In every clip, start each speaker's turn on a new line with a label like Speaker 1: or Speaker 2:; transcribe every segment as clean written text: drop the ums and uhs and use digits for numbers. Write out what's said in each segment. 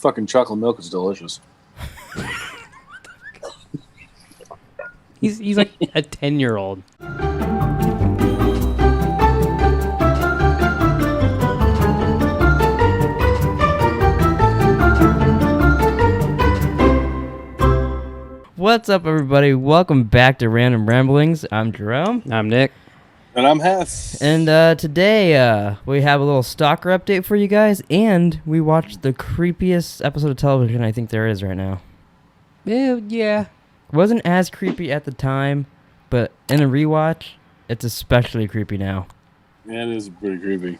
Speaker 1: fucking chocolate milk is delicious.
Speaker 2: He's like a 10-year-old.
Speaker 3: What's up, everybody? Welcome back to Random Ramblings. I'm Jerome.
Speaker 2: I'm Nick.
Speaker 1: And I'm Hess.
Speaker 3: And today we have a little stalker update for you guys, and we watched the creepiest episode of television I think there is right now.
Speaker 2: Yeah.
Speaker 3: Wasn't as creepy at the time, but in a rewatch, it's especially creepy now.
Speaker 1: Yeah, it is pretty creepy.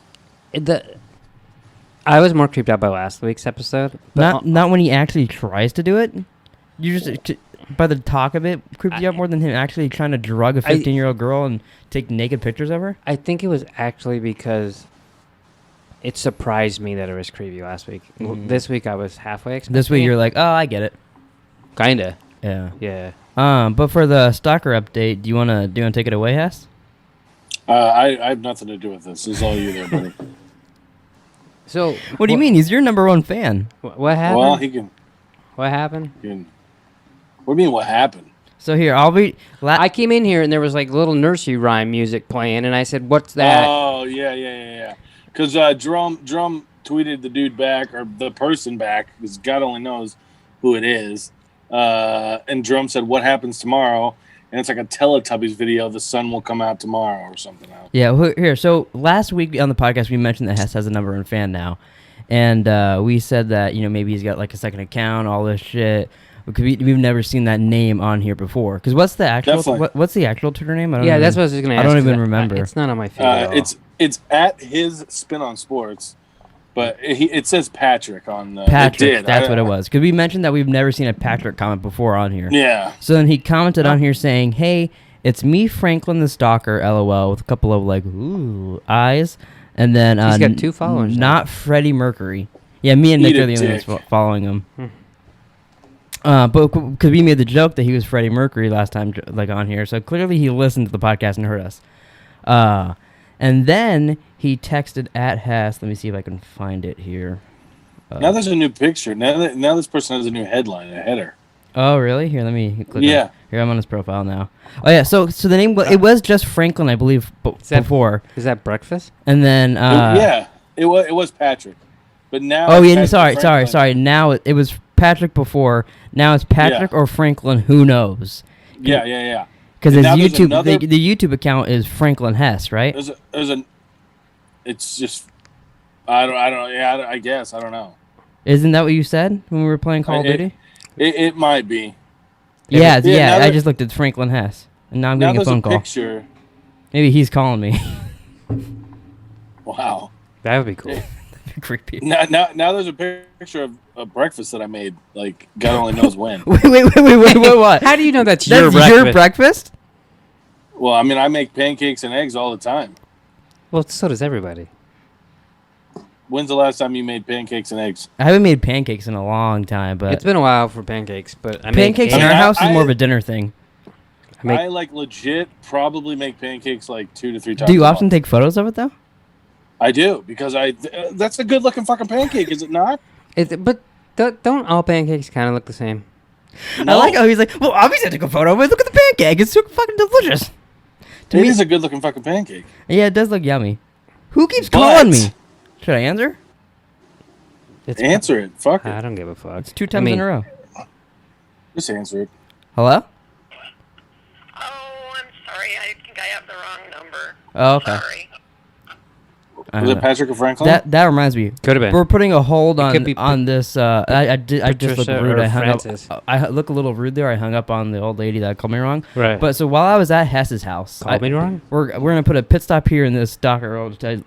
Speaker 2: I was more creeped out by last week's episode.
Speaker 3: Not when he actually tries to do it. You just by the talk of it, creeped you out more than him actually trying to drug a 15-year-old girl and take naked pictures of her?
Speaker 2: I think it was actually because it surprised me that it was creepy last week. This week I was halfway expecting.
Speaker 3: This week you're like, oh, I get it.
Speaker 2: Kinda.
Speaker 3: Yeah.
Speaker 2: Yeah.
Speaker 3: But for the stalker update, do you wanna take it away, Hess?
Speaker 1: I have nothing to do with this. This is all you there, buddy.
Speaker 2: So
Speaker 3: What do you mean? He's your number one fan.
Speaker 2: What happened?
Speaker 1: Well, he can.
Speaker 2: What happened?
Speaker 1: What do you mean? What happened?
Speaker 3: So here, I'll be.
Speaker 2: I came in here and there was like little nursery rhyme music playing, and I said, "What's that?"
Speaker 1: Oh yeah. Because Drum tweeted the dude back, or the person back, because God only knows who it is. And Drum said, "What happens tomorrow?" And it's like a Teletubbies video. The sun will come out tomorrow, or something else.
Speaker 3: Yeah. Here. So last week on the podcast, we mentioned that Hess has a number one fan now, and we said that maybe he's got like a second account, all this shit. Because we've never seen that name on here before. Because what's the actual what's the actual Twitter name?
Speaker 2: That's what I was just gonna ask.
Speaker 3: I don't even remember.
Speaker 2: It's not on my feed at all.
Speaker 1: It's at his Spin on Sports, but it says Patrick on the
Speaker 3: Patrick. That's what it was. Because we mentioned that we've never seen a Patrick comment before on here.
Speaker 1: Yeah.
Speaker 3: So then he commented on here saying, "Hey, it's me, Franklin the Stalker, LOL," with a couple of like ooh eyes, and then
Speaker 2: he's got 2 followers.
Speaker 3: Not Freddie Mercury. Yeah, me and Nick are the only ones following him. But because we made the joke that he was Freddie Mercury last time, like on here, so clearly he listened to the podcast and heard us. And then he texted at Hess. Let me see if I can find it here.
Speaker 1: Now there's a new picture. Now this person has a new headline, a header.
Speaker 3: Oh really? Here, let me click.
Speaker 1: Yeah.
Speaker 3: Here, I'm on his profile now. Oh yeah. So the name it was just Franklin, I believe, before.
Speaker 2: Is that breakfast?
Speaker 3: And then
Speaker 1: it was Patrick, but now.
Speaker 3: Oh yeah. Sorry. Now it was Patrick before. Now it's Patrick or Franklin. Who knows?
Speaker 1: Yeah.
Speaker 3: Because his YouTube, the YouTube account is Franklin Hess, right?
Speaker 1: It's just, I don't. Yeah, I guess I don't know.
Speaker 3: Isn't that what you said when we were playing Call of Duty?
Speaker 1: It might be.
Speaker 3: Yeah. I just looked at Franklin Hess, and now I'm getting a phone call.
Speaker 1: Picture.
Speaker 3: Maybe he's calling me.
Speaker 1: Wow.
Speaker 2: That would be cool.
Speaker 3: That'd be creepy.
Speaker 1: Now there's a picture of a breakfast that I made. Like God only knows when.
Speaker 3: Wait, what?
Speaker 2: How do you know that's
Speaker 3: your breakfast?
Speaker 1: Well, I mean, I make pancakes and eggs all the time.
Speaker 2: Well, so does everybody.
Speaker 1: When's the last time you made pancakes and eggs?
Speaker 3: I haven't made pancakes in a long time, but
Speaker 2: it's been a while for pancakes. But
Speaker 3: pancakes in our house is more of a dinner thing.
Speaker 1: I like legit probably make pancakes like 2 to 3 times.
Speaker 3: Do you often take photos of it though?
Speaker 1: I do because that's a good looking fucking pancake, is it not?
Speaker 2: But don't all pancakes kind of look the same?
Speaker 3: No. I like how he's like, well, obviously I took a photo of it. Look at the pancake; it's so fucking delicious.
Speaker 1: It is a good looking fucking pancake.
Speaker 3: Yeah, it does look yummy. Who keeps calling me? Should I answer?
Speaker 1: Answer it. Fuck it.
Speaker 2: I don't give a fuck.
Speaker 3: It's 2 times in a row.
Speaker 1: Just answer it.
Speaker 3: Hello?
Speaker 4: Oh, I'm sorry. I think I have the wrong number.
Speaker 3: Oh, okay.
Speaker 4: Sorry.
Speaker 1: Was it Patrick or Franklin?
Speaker 3: That reminds me.
Speaker 2: Could have been.
Speaker 3: We're putting a hold on this. I just looked rude. I hung up. I look a little rude there. I hung up on the old lady that called me wrong.
Speaker 2: Right.
Speaker 3: But so while I was at Hess's house,
Speaker 2: called me wrong.
Speaker 3: We're gonna put a pit stop here in this stalker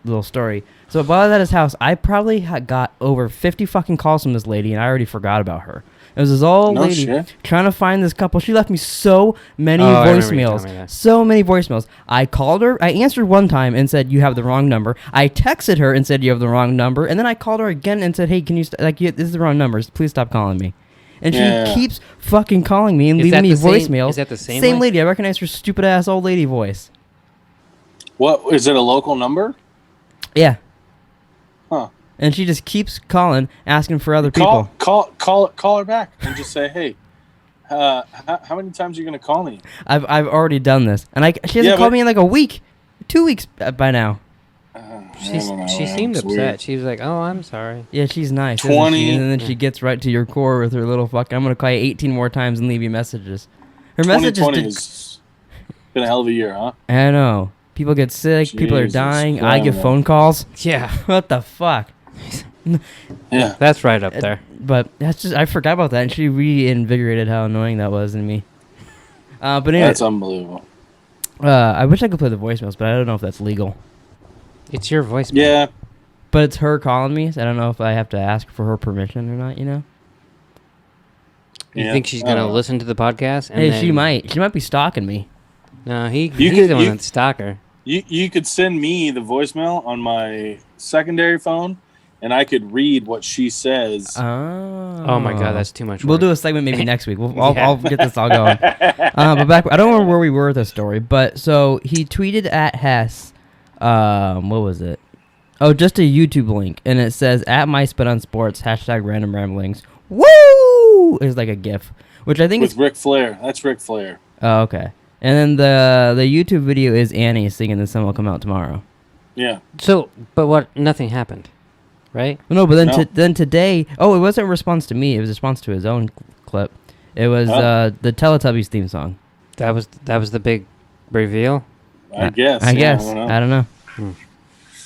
Speaker 3: little story. So while I was at his house, I probably got over 50 fucking calls from this lady, and I already forgot about her. It was this old lady trying to find this couple. She left me so many voicemails. So many voicemails. I called her. I answered one time and said, "You have the wrong number." I texted her and said, "You have the wrong number." And then I called her again and said, "Hey, can you this is the wrong number. Please stop calling me." And she keeps fucking calling me and leaving me voicemails.
Speaker 2: Is that the same
Speaker 3: lady? I recognize her stupid ass old lady voice.
Speaker 1: What is it? A local number?
Speaker 3: Yeah.
Speaker 1: Huh.
Speaker 3: And she just keeps calling, asking for other people.
Speaker 1: Call her back and just say, hey, how many times are you gonna call me?
Speaker 3: I've already done this, and she hasn't called me in like a week, 2 weeks by now.
Speaker 2: She seemed upset. Weird. She was like, "Oh, I'm sorry."
Speaker 3: Yeah, she's nice.
Speaker 1: 20,
Speaker 3: and then she gets right to your core with her little fuck. I'm gonna call you 18 more times and leave you messages. Her messages.
Speaker 1: 2020 has been a hell of a year, huh?
Speaker 3: I know. People get sick. People are dying. I get phone calls.
Speaker 2: Yeah.
Speaker 3: What the fuck?
Speaker 1: Yeah,
Speaker 2: that's right up there.
Speaker 3: But that's just I forgot about that, and she reinvigorated how annoying that was in me. But anyway,
Speaker 1: that's unbelievable.
Speaker 3: I wish I could play the voicemails, but I don't know if that's legal.
Speaker 2: It's your voicemail.
Speaker 3: Yeah. But it's her calling me, so I don't know if I have to ask for her permission or not, you know?
Speaker 2: You think she's going to listen to the podcast? And
Speaker 3: hey, she might. She might be stalking me.
Speaker 2: No, he's the one that's stalker.
Speaker 1: You could send me the voicemail on my secondary phone, and I could read what she says.
Speaker 2: Oh my God, that's too much work.
Speaker 3: We'll do a segment maybe next week. I'll get this all going. But back, I don't remember where we were with this story, but so he tweeted at Hess. What was it? Oh, just a YouTube link, and it says at @MySpitOnSports #random ramblings. Woo! It's like a GIF, which I think
Speaker 1: with Ric Flair. That's Ric Flair.
Speaker 3: Oh, okay. And then the YouTube video is Annie singing the song will come out tomorrow.
Speaker 1: Yeah.
Speaker 2: So, but what? Nothing happened, right?
Speaker 3: No, but then then today. Oh, it wasn't a response to me. It was a response to his own clip. It was the Teletubbies theme song.
Speaker 2: That was the big reveal.
Speaker 1: I guess.
Speaker 3: I guess. I don't know.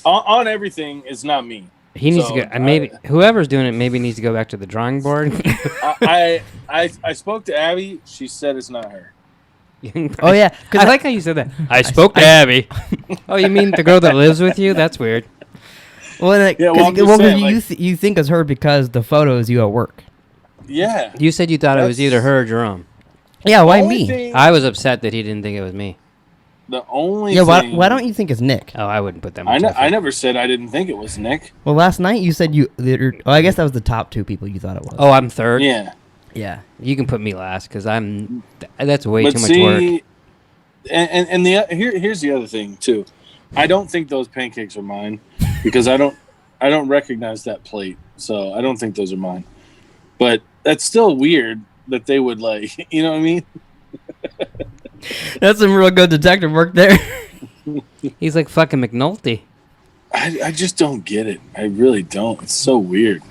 Speaker 1: On everything is not me.
Speaker 2: He needs to go. Maybe whoever's doing it maybe needs to go back to the drawing board.
Speaker 1: I spoke to Abby. She said it's not her.
Speaker 3: Oh yeah,
Speaker 2: I like how you said that. I spoke to Abby. Oh, you mean the girl that lives with you? That's weird.
Speaker 3: Well, you think it's her because the photo is you at work.
Speaker 1: Yeah.
Speaker 2: You said you thought it was either her or Jerome.
Speaker 3: Yeah, why me?
Speaker 2: I was upset that he didn't think it was me.
Speaker 1: The only
Speaker 3: why don't you think it's Nick?
Speaker 2: Oh, I wouldn't put that.
Speaker 1: I never said I didn't think it was Nick.
Speaker 3: Well, last night you said I guess that was the top two people you thought it was.
Speaker 2: Oh, I'm third.
Speaker 3: Yeah.
Speaker 2: You can put me last because that's way too much work.
Speaker 1: And here's the other thing too. I don't think those pancakes are mine because I don't recognize that plate, so I don't think those are mine. But that's still weird that they would you know what I mean?
Speaker 3: That's some real good detective work there.
Speaker 2: He's like fucking McNulty.
Speaker 1: I just don't get it. I really don't. It's so weird.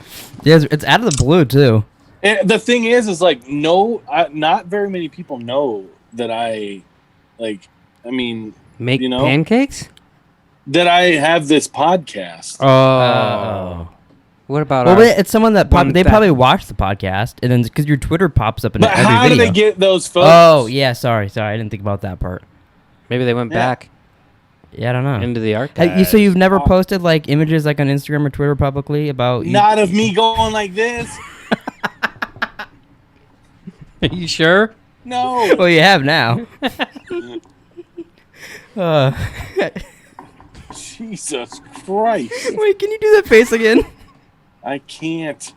Speaker 3: Yeah, it's out of the blue too.
Speaker 1: And the thing is not very many people know that I
Speaker 2: make pancakes.
Speaker 1: That I have this podcast.
Speaker 2: Oh. What about?
Speaker 3: Well, it's someone that they probably watch the podcast, and then because your Twitter pops up in every video.
Speaker 1: How do they get those photos?
Speaker 3: Oh yeah, sorry, I didn't think about that part.
Speaker 2: Maybe they went back.
Speaker 3: Yeah, I don't know.
Speaker 2: Into the archive.
Speaker 3: So you've never posted images on Instagram or Twitter publicly about?
Speaker 1: Not of me going like this.
Speaker 2: Are you sure?
Speaker 1: No.
Speaker 3: Well, you have now.
Speaker 1: Jesus Christ!
Speaker 3: Wait, can you do that face again?
Speaker 1: I can't.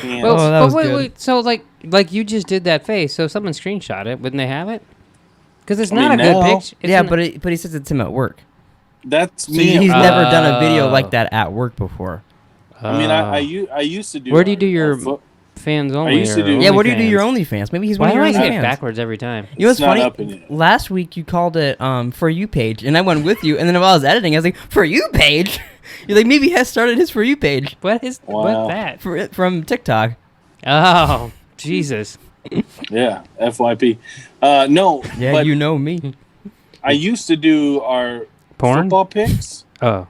Speaker 2: Well, wait. So like you just did that face. So if someone screenshot it, wouldn't they have it? Because it's not a good picture.
Speaker 3: Yeah, but he says it's him at work.
Speaker 1: That's
Speaker 3: so me. He's never done a video like that at work before.
Speaker 1: I mean, I used to do.
Speaker 2: Where do you do your fans only?
Speaker 1: I used to do.
Speaker 3: Yeah, where do you do your OnlyFans? Maybe he's one of your fans.
Speaker 2: Why do I say it backwards every time?
Speaker 3: You know what's funny? Last week you called it For You page, and I went with you. And then while I was editing, I was like, For You page? You're like, maybe Hess started his For You page.
Speaker 2: What's that?
Speaker 3: From TikTok.
Speaker 2: Oh, Jesus.
Speaker 1: Yeah, FYP. No.
Speaker 3: Yeah, but you know me.
Speaker 1: I used to do our football picks.
Speaker 2: Oh.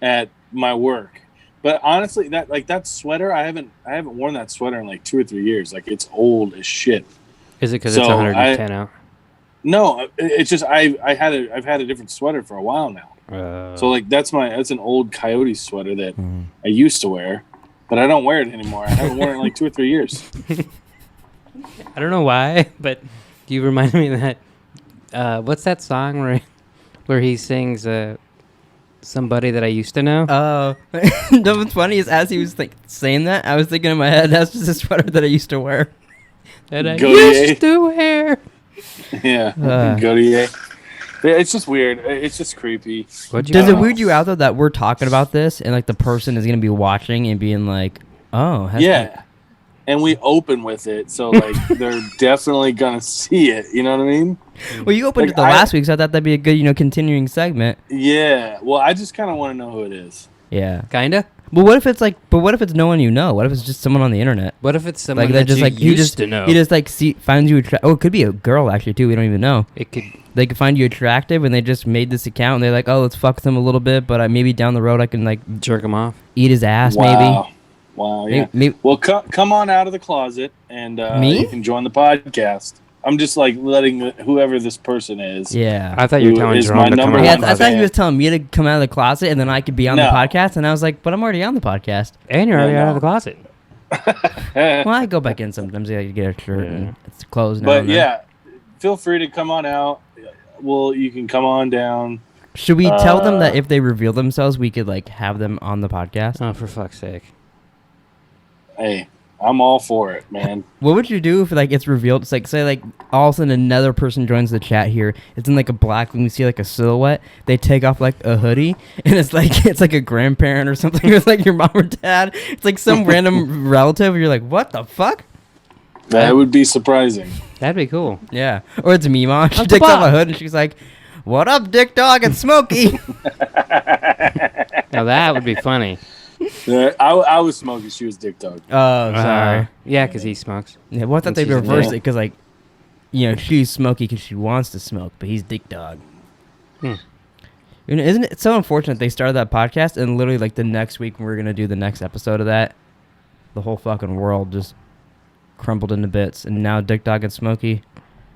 Speaker 1: At my work. But honestly, that sweater, I haven't worn that sweater in 2 or 3 years. It's old as shit.
Speaker 2: Is it because it's 110 out?
Speaker 1: No, it's just I've had a different sweater for a while now. So that's an old Coyote sweater that I used to wear, but I don't wear it anymore. I haven't worn it in 2 or 3 years.
Speaker 2: I don't know why, but you reminded me of that. What's that song where he sings somebody that I used to know?
Speaker 3: Oh, what's funny is as he was saying that, I was thinking in my head, that's just a sweater that I used to wear.
Speaker 2: That I used to wear.
Speaker 1: Yeah, Gautier. It's just weird. It's just creepy.
Speaker 3: Does it weird you out though that we're talking about this and like the person is gonna be watching and being like, "Oh,
Speaker 1: yeah," and we open with it, so like they're definitely gonna see it. You know what I mean?
Speaker 3: Well, you opened it the last week, so I thought that'd be a good, continuing segment.
Speaker 1: Yeah. Well, I just kind of want to know who it is.
Speaker 3: Yeah.
Speaker 2: Kinda.
Speaker 3: But what if it's like? But what if it's no one you know? What if it's just someone on the internet?
Speaker 2: What if it's someone
Speaker 3: like
Speaker 2: that
Speaker 3: just
Speaker 2: you
Speaker 3: like
Speaker 2: used to know?
Speaker 3: He just like finds you attractive. Oh, it could be a girl actually too. We don't even know.
Speaker 2: It could.
Speaker 3: They could find you attractive, and they just made this account, and they're like, "Oh, let's fuck with him a little bit, but maybe down the road I can like
Speaker 2: jerk him off,
Speaker 3: eat his ass,
Speaker 1: Wow, yeah.
Speaker 3: Maybe.
Speaker 1: Well, come on out of the closet, and
Speaker 3: Me?
Speaker 1: you can join the podcast. I'm just like letting whoever this person is.
Speaker 3: Yeah,
Speaker 2: I thought you were telling Jerome to come out.
Speaker 3: Yeah, I thought he was telling me to come out of the closet, and then I could be on the podcast, and I was like, "But I'm already on the podcast,
Speaker 2: and you're already out of the closet."
Speaker 3: Well, I go back in sometimes. I get a shirt and it's closed now.
Speaker 1: But yeah, feel free to come on out. Well, you can come on down.
Speaker 3: Should we tell them that if they reveal themselves, we could like have them on the podcast?
Speaker 2: Oh, for fuck's sake!
Speaker 1: Hey, I'm all for it, man.
Speaker 3: What would you do if like it's revealed? It's like say like all of a sudden another person joins the chat here. It's in like a black when we see like a silhouette. They take off like a hoodie and it's like a grandparent or something. It's like your mom or dad. It's like some random relative. You're like, what the fuck?
Speaker 1: That would be surprising.
Speaker 2: That'd be cool.
Speaker 3: Yeah. Or it's me, mom. She takes off a hood and she's like, "What up, Dick Dog and Smokey?"
Speaker 2: Now that would be funny.
Speaker 1: I was Smokey. She was Dick Dog.
Speaker 3: Oh, sorry.
Speaker 2: Yeah, because he smokes.
Speaker 3: Yeah, well, I thought they reversed it because, like, she's Smokey because she wants to smoke, but he's Dick Dog. Isn't it so unfortunate they started that podcast and literally, like, the next week when we're going to do the next episode of that, the whole fucking world just crumbled into bits, and now Dick Dog and Smokey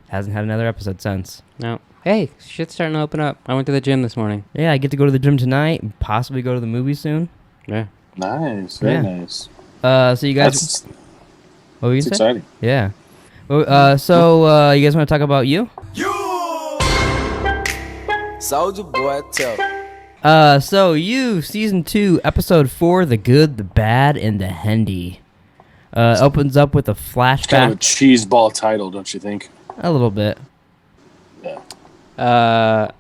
Speaker 3: hasn't had another episode since.
Speaker 2: No. Hey, shit's starting to open up. I went to the gym this morning.
Speaker 3: Yeah, I get to go to the gym tonight and possibly go to the movie soon.
Speaker 2: Yeah.
Speaker 1: Nice. Very nice.
Speaker 3: So you guys... What were you saying?
Speaker 1: Exciting.
Speaker 3: Yeah. Well, so you guys want to talk about you?
Speaker 5: Soldier Boy, tell.
Speaker 3: So you, season 2, episode 4, The Good, the Bad, and the Hendy. Opens up with a flashback.
Speaker 1: Kind of a cheeseball title, don't you think?
Speaker 3: A little bit.
Speaker 1: Yeah.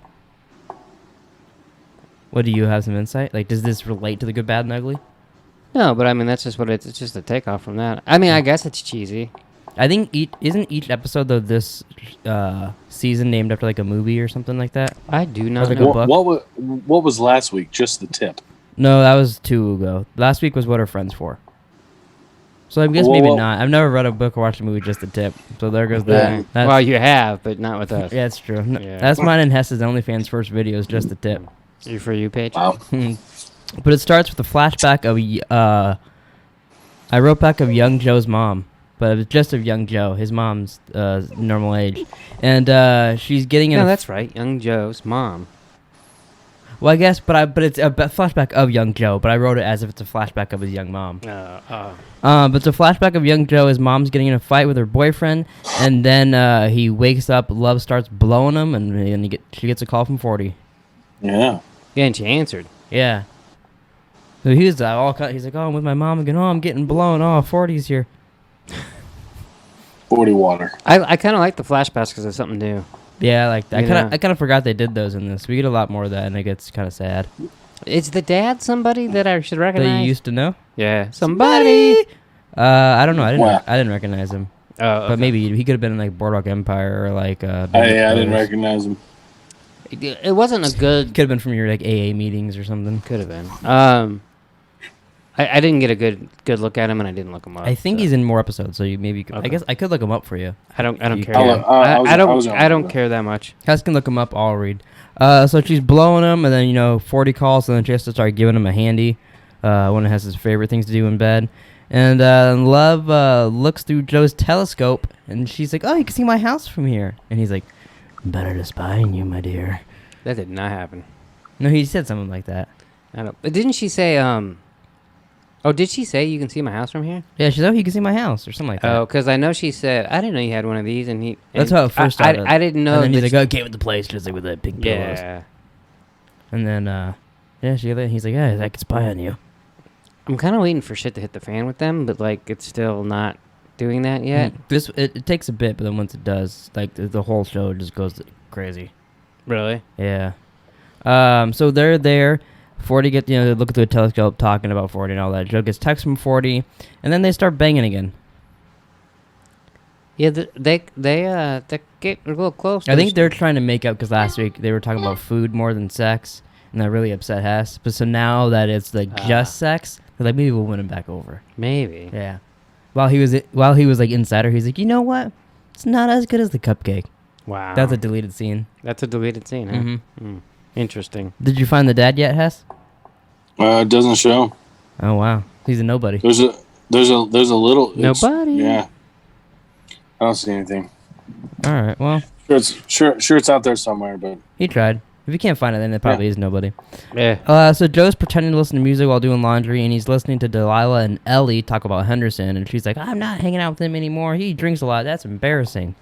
Speaker 3: What do you have some insight? Like, does this relate to The Good, Bad, and Ugly?
Speaker 2: No, but I mean that's just what it's just a takeoff from that. I mean, I guess it's cheesy.
Speaker 3: I think isn't each episode of this season named after like a movie or something like that?
Speaker 2: I do not
Speaker 3: like
Speaker 2: know.
Speaker 1: What was last week? Just the tip.
Speaker 3: No, that was 2 ago. Last week was What Are Friends For? So I guess maybe not. I've never read a book or watched a movie, just the tip. So there goes that.
Speaker 2: Well, you have, but not with us.
Speaker 3: Yeah, it's true.
Speaker 2: Yeah.
Speaker 3: That's mine and Hess's OnlyFans first video is just the tip.
Speaker 2: For you, Paige?
Speaker 1: Wow.
Speaker 3: But it starts with a flashback of I wrote back of young Joe's mom, but it was just of young Joe. His mom's normal age, and she's getting in.
Speaker 2: No, that's right, young Joe's mom.
Speaker 3: Well, I guess, but it's a flashback of young Joe. But I wrote it as if it's a flashback of his young mom. But it's a flashback of young Joe. His mom's getting in a fight with her boyfriend, and then he wakes up. Love starts blowing him, and she gets a call from 40.
Speaker 1: Yeah.
Speaker 2: Yeah, and she answered.
Speaker 3: Yeah. So he was all cut. He's like, "Oh, I'm with my mom again. Oh, I'm getting blown. Oh, 40's here."
Speaker 1: 40 water.
Speaker 2: I kind of like the flashbacks because it's something new.
Speaker 3: Yeah, I like that.
Speaker 2: Yeah.
Speaker 3: I kind of forgot they did those in this. We get a lot more of that, and it gets kind of sad.
Speaker 2: Is the dad somebody that I should recognize?
Speaker 3: That you used to know?
Speaker 2: Yeah, somebody.
Speaker 3: I don't know.
Speaker 1: Wow.
Speaker 3: I didn't recognize him.
Speaker 2: Oh, okay.
Speaker 3: But maybe he could have been in like Boardwalk Empire or like.
Speaker 1: I didn't recognize him.
Speaker 2: It wasn't a good.
Speaker 3: Could have been from your like AA meetings or something.
Speaker 2: Could have been. I didn't get a good look at him, and I didn't look him up.
Speaker 3: I think he's in more episodes, so you maybe.
Speaker 2: Okay.
Speaker 3: I guess I could look him up for you.
Speaker 2: I don't care.
Speaker 1: I
Speaker 2: don't care that much.
Speaker 3: Hess can look him up. I'll read. So she's blowing him, and then 40 calls, and then she has to start giving him a handy. One of Hess's favorite things to do in bed. And Love looks through Joe's telescope, and she's like, "Oh, you can see my house from here." And he's like, "Better to spy on you, my dear."
Speaker 2: That did not happen.
Speaker 3: No, he said something like that.
Speaker 2: I don't. But didn't she say? Oh, did she say you can see my house from here?
Speaker 3: Yeah, she said, "Oh, you can see my house," or something like that.
Speaker 2: Oh, because I know she said, "I didn't know you had one of these," and he.
Speaker 3: That's how it first started.
Speaker 2: I didn't know.
Speaker 3: And then he's like, "Oh, came with the place, just like with that pink pillows."
Speaker 2: Yeah.
Speaker 3: And then, he's like, "Yeah, I could spy on you."
Speaker 2: I'm kind of waiting for shit to hit the fan with them, but like it's still not doing that yet.
Speaker 3: It takes a bit, but then once it does, like the whole show just goes crazy.
Speaker 2: Really?
Speaker 3: Yeah. So they're there. 40 they look through a telescope talking about 40 and all that. Joe gets text from 40, and then they start banging again.
Speaker 2: Yeah, they get a little close.
Speaker 3: I think they're trying to make up because last week they were talking about food more than sex, and that really upset Hess. But so now that it's like just sex, they're like, maybe we'll win him back over.
Speaker 2: Maybe.
Speaker 3: Yeah. While he was like insider, he's like, you know what? It's not as good as the cupcake.
Speaker 2: Wow.
Speaker 3: That's a deleted scene.
Speaker 2: That's a deleted scene, huh?
Speaker 3: Mm-hmm.
Speaker 2: Interesting.
Speaker 3: Did you find the dad yet, Hess?
Speaker 1: It doesn't show.
Speaker 3: Oh wow, he's a nobody.
Speaker 1: There's a little
Speaker 2: nobody.
Speaker 1: Yeah. I don't see anything.
Speaker 3: All right, well,
Speaker 1: sure it's out there somewhere, but
Speaker 3: he tried. If you can't find it, then it probably is nobody.
Speaker 2: Yeah.
Speaker 3: So Joe's pretending to listen to music while doing laundry, and he's listening to Delilah and Ellie talk about Henderson, and she's like, "I'm not hanging out with him anymore. He drinks a lot. That's embarrassing."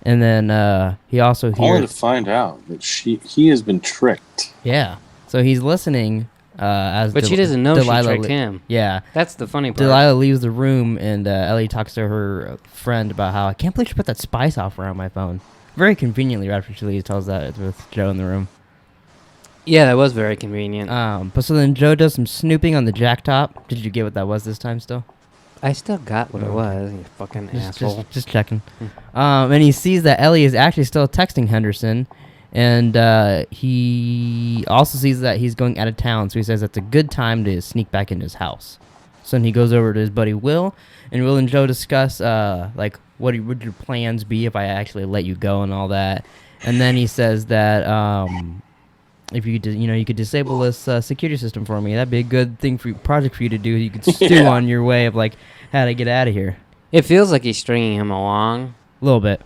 Speaker 3: And then he also hears
Speaker 1: only to find out that he has been tricked.
Speaker 3: Yeah. So he's listening
Speaker 2: but she doesn't know
Speaker 3: Delilah
Speaker 2: she tricked him.
Speaker 3: Yeah.
Speaker 2: That's the funny part.
Speaker 3: Delilah leaves the room, and Ellie talks to her friend about how, I can't believe she put that spy software on my phone. Very conveniently, right after she leaves, tells that with Joe in the room.
Speaker 2: Yeah, that was very convenient.
Speaker 3: But so then Joe does some snooping on the jacktop. Did you get what that was this time still?
Speaker 2: I still got what it was, you fucking asshole.
Speaker 3: Just checking. And he sees that Ellie is actually still texting Henderson, and he also sees that he's going out of town, so he says that's a good time to sneak back into his house. So then he goes over to his buddy Will, and Will and Joe discuss like what would your plans be if I actually let you go and all that. And then he says that if you could disable this security system for me, that'd be a good project for you to do. You could stew on your way of like how to get out of here.
Speaker 2: It feels like he's stringing him along
Speaker 3: A little bit.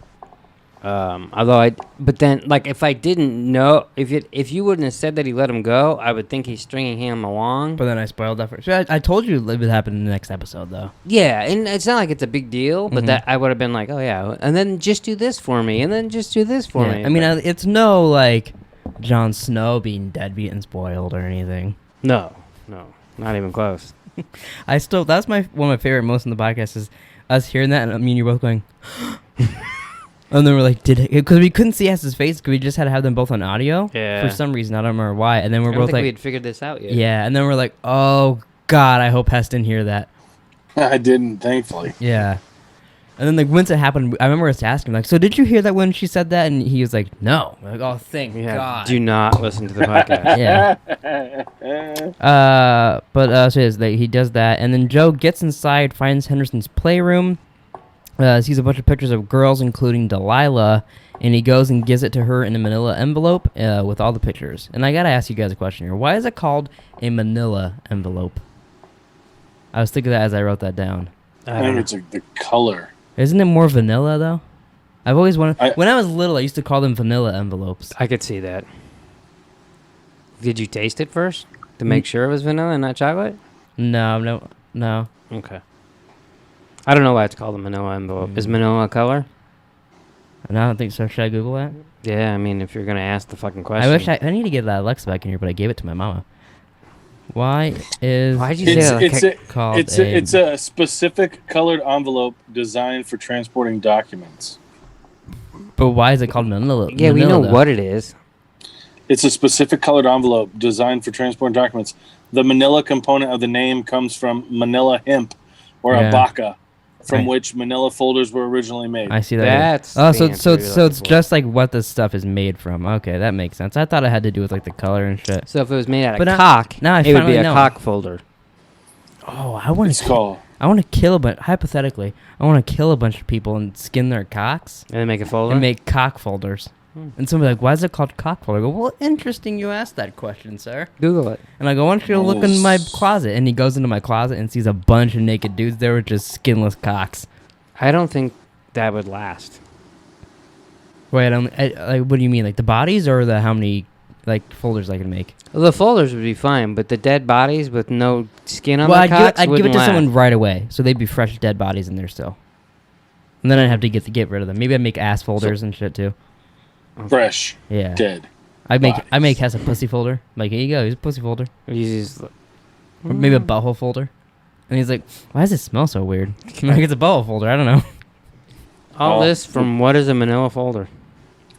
Speaker 2: But then, like, if I didn't know, if you wouldn't have said that he let him go, I would think he's stringing him along.
Speaker 3: But then I spoiled that for you. I told you it would happen in the next episode, though.
Speaker 2: Yeah, and it's not like it's a big deal, but that I would have been like, oh yeah, and then just do this for me, and then just do this for me.
Speaker 3: I mean, it's no like Jon Snow being deadbeat and spoiled or anything.
Speaker 2: No, not even close.
Speaker 3: That's one of my favorite moments in the podcast is us hearing that, and I mean, you're both going. And then we're like, because we couldn't see Hess's face, because we just had to have them both on audio.
Speaker 2: Yeah.
Speaker 3: For some reason, I don't remember why. And then we're both like,
Speaker 2: we had figured this out yet.
Speaker 3: Yeah, and then we're like, oh God, I hope Hess didn't hear that.
Speaker 1: I didn't, thankfully.
Speaker 3: Yeah. And then like once it happened, I remember us asking him like, so did you hear that when she said that? And he was like, no. I'm like, oh, thank God.
Speaker 2: Do not listen to the podcast.
Speaker 3: Yeah. So he does that, and then Joe gets inside, finds Henderson's playroom. Sees a bunch of pictures of girls, including Delilah, and he goes and gives it to her in a manila envelope with all the pictures. And I gotta ask you guys a question here. Why is it called a manila envelope? I was thinking that as I wrote that down.
Speaker 1: I think it's the color.
Speaker 3: Isn't it more vanilla, though? I've always wanted... When I was little, I used to call them vanilla envelopes.
Speaker 2: I could see that. Did you taste it first to make sure it was vanilla and not chocolate?
Speaker 3: No.
Speaker 2: Okay. I don't know why it's called a manila envelope. Is manila a color?
Speaker 3: No, I don't think so. Should I Google that?
Speaker 2: Yeah, I mean, if you're going to ask the fucking question.
Speaker 3: I need to get that Alexa back in here, but I gave it to my mama. Why'd you say
Speaker 1: it's a specific colored envelope designed for transporting documents.
Speaker 3: But why is it called manila?
Speaker 2: Yeah, we know what it is.
Speaker 1: It's a specific colored envelope designed for transporting documents. The manila component of the name comes from manila hemp or abaca, from which manila folders were originally made.
Speaker 3: I see that. So it's just like what this stuff is made from. Okay, that makes sense. I thought it had to do with like the color and shit.
Speaker 2: So if it was made out of cock, it would be a cock folder. Oh,
Speaker 3: I want to kill hypothetically, I want to kill a bunch of people and skin their cocks.
Speaker 2: And then make a folder?
Speaker 3: And make cock folders. And somebody's like, why is it called cock folder? I go, well, interesting you asked that question, sir.
Speaker 2: Google it.
Speaker 3: And I go, why don't you look in my closet? And he goes into my closet and sees a bunch of naked dudes there with just skinless cocks.
Speaker 2: I don't think that would last.
Speaker 3: Wait, what do you mean? Like the bodies or the how many like folders I can make?
Speaker 2: Well, the folders would be fine, but the dead bodies with no skin on the cocks
Speaker 3: I'd give it to
Speaker 2: last.
Speaker 3: someone right away. So they'd be fresh dead bodies in there still. And then I'd have to get rid of them. Maybe I'd make ass folders and shit too.
Speaker 1: Fresh.
Speaker 3: Yeah.
Speaker 1: Dead.
Speaker 3: I make Hess a pussy folder. Like, here you go, here's a pussy folder. Or maybe a butthole folder. And he's like, why does it smell so weird? I'm like, it's a butthole folder, I don't know.
Speaker 2: All this from what is a manila folder?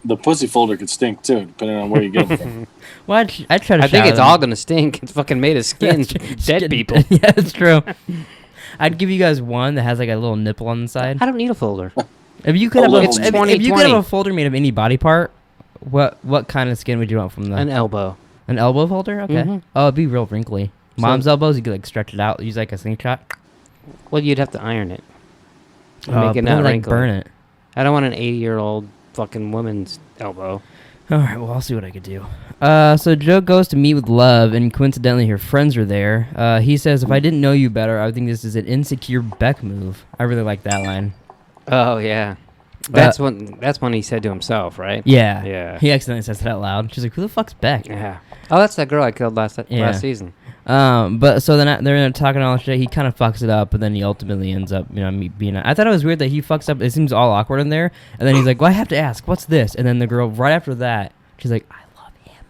Speaker 1: the pussy folder could stink too, depending on where you get it from.
Speaker 3: Well, I try to.
Speaker 2: I think
Speaker 3: shower
Speaker 2: it's
Speaker 3: them.
Speaker 2: all gonna stink. It's fucking made of skin. Dead people.
Speaker 3: Yeah, it's true. I'd give you guys one that has like a little nipple on the side.
Speaker 2: I don't need a folder.
Speaker 3: If you could have
Speaker 1: It's
Speaker 3: if you could have a folder made of any body part, what kind of skin would you want from the
Speaker 2: An elbow.
Speaker 3: An elbow folder? Okay.
Speaker 2: Mhm.
Speaker 3: Oh, it'd be real wrinkly. Mom's elbows, you could like stretch it out, use like a slingshot.
Speaker 2: Well, you'd have to iron it. And
Speaker 3: Oh,
Speaker 2: make it
Speaker 3: but then,
Speaker 2: not
Speaker 3: like
Speaker 2: wrinkly.
Speaker 3: burn it.
Speaker 2: I don't want an 80-year-old fucking woman's elbow.
Speaker 3: All right, well, I'll see what I could do. So Joe goes to meet with Love, and coincidentally, her friends are there. He says, "If I didn't know you better, I would think this is an insecure Beck move." I really like that line.
Speaker 2: Oh yeah, that's when he said to himself, right?
Speaker 3: Yeah.
Speaker 2: Yeah.
Speaker 3: He accidentally says it out loud. She's like, "Who the fuck's Beck?"
Speaker 2: Yeah. Oh, that's that girl I killed last season.
Speaker 3: But so then they're talking all shit. He kind of fucks it up, but then he ultimately ends up, being. I thought it was weird that he fucks up. It seems all awkward in there, and then he's like, "Well, I have to ask, what's this?" And then the girl right after that, she's like, "I love him."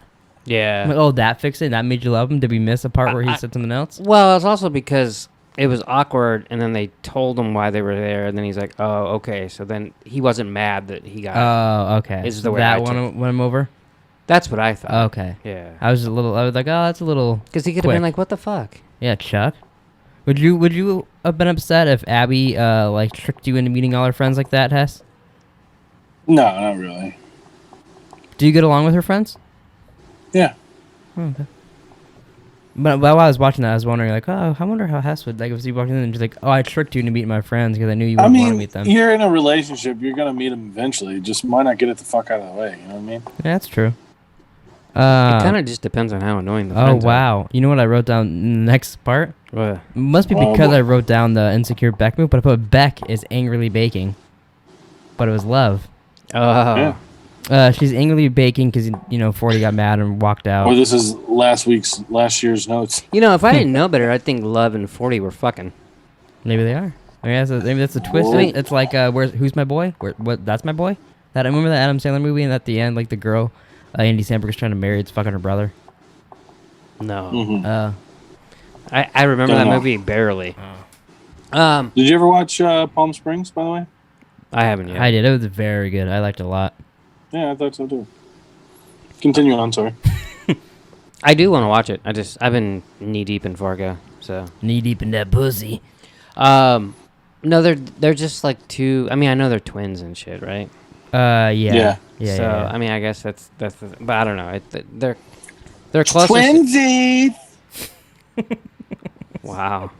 Speaker 2: Yeah.
Speaker 3: I'm like, oh, that fixed it. That made you love him. Did we miss a part where he said something else?
Speaker 2: Well, it's also because it was awkward, and then they told him why they were there, and then he's like, "Oh, okay." So then he wasn't mad that he got.
Speaker 3: Oh, okay.
Speaker 2: Is the way
Speaker 3: that
Speaker 2: I
Speaker 3: won him over.
Speaker 2: That's what I thought.
Speaker 3: Okay.
Speaker 2: Yeah.
Speaker 3: I was like, oh, that's a little.
Speaker 2: Because he could have
Speaker 3: quick.
Speaker 2: been like, "What the fuck?"
Speaker 3: Yeah, Chuck. Would you have been upset if Abby tricked you into meeting all her friends like that, Hess?
Speaker 1: No, not really.
Speaker 3: Do you get along with her friends?
Speaker 1: Yeah.
Speaker 3: Oh, okay. But while I was watching that, I was wondering, like, oh, I wonder how Hess would, like, if he walked in and she's like, oh, I tricked you into meeting my friends because I knew you wouldn't want to meet them.
Speaker 1: You're in a relationship. You're going to meet them eventually. Just why not get it the fuck out of the way? You know what I mean?
Speaker 3: Yeah, that's true.
Speaker 2: It kind of just depends on how annoying the
Speaker 3: Oh,
Speaker 2: friends are.
Speaker 3: wow. You know what I wrote down in the next part?
Speaker 2: What?
Speaker 3: It must be because I wrote down the insecure Beck move, but I put Beck is angrily baking. But it was Love.
Speaker 2: Oh.
Speaker 1: Yeah.
Speaker 3: She's angrily baking because, 40 got mad and walked out.
Speaker 1: Or this is last year's notes.
Speaker 2: If I didn't know better, I'd think Love and 40 were fucking.
Speaker 3: Maybe they are. Maybe that's a twist.
Speaker 1: Whoa.
Speaker 3: It's like, who's my boy? What? That's my boy? I remember that Adam Sandler movie, and at the end, like, the girl Andy Samberg is trying to marry, it's fucking her brother.
Speaker 2: No.
Speaker 1: Mm-hmm.
Speaker 2: I remember
Speaker 1: Don't
Speaker 2: that
Speaker 1: know.
Speaker 2: movie barely.
Speaker 1: Did you ever watch Palm Springs, by the way?
Speaker 2: I haven't yet.
Speaker 3: I did. It was very good. I liked it a lot.
Speaker 1: Yeah, I thought so too. Continue on, sorry.
Speaker 2: I do want to watch it. I've been knee deep in Fargo, so.
Speaker 3: Knee deep in that pussy.
Speaker 2: No, they're just like two. I mean, I know they're twins and shit, right?
Speaker 3: Yeah.
Speaker 1: Yeah.
Speaker 3: Yeah.
Speaker 2: So
Speaker 3: yeah.
Speaker 2: I mean, I guess that's but I don't know. They're close.
Speaker 1: Twinsies!
Speaker 2: Wow.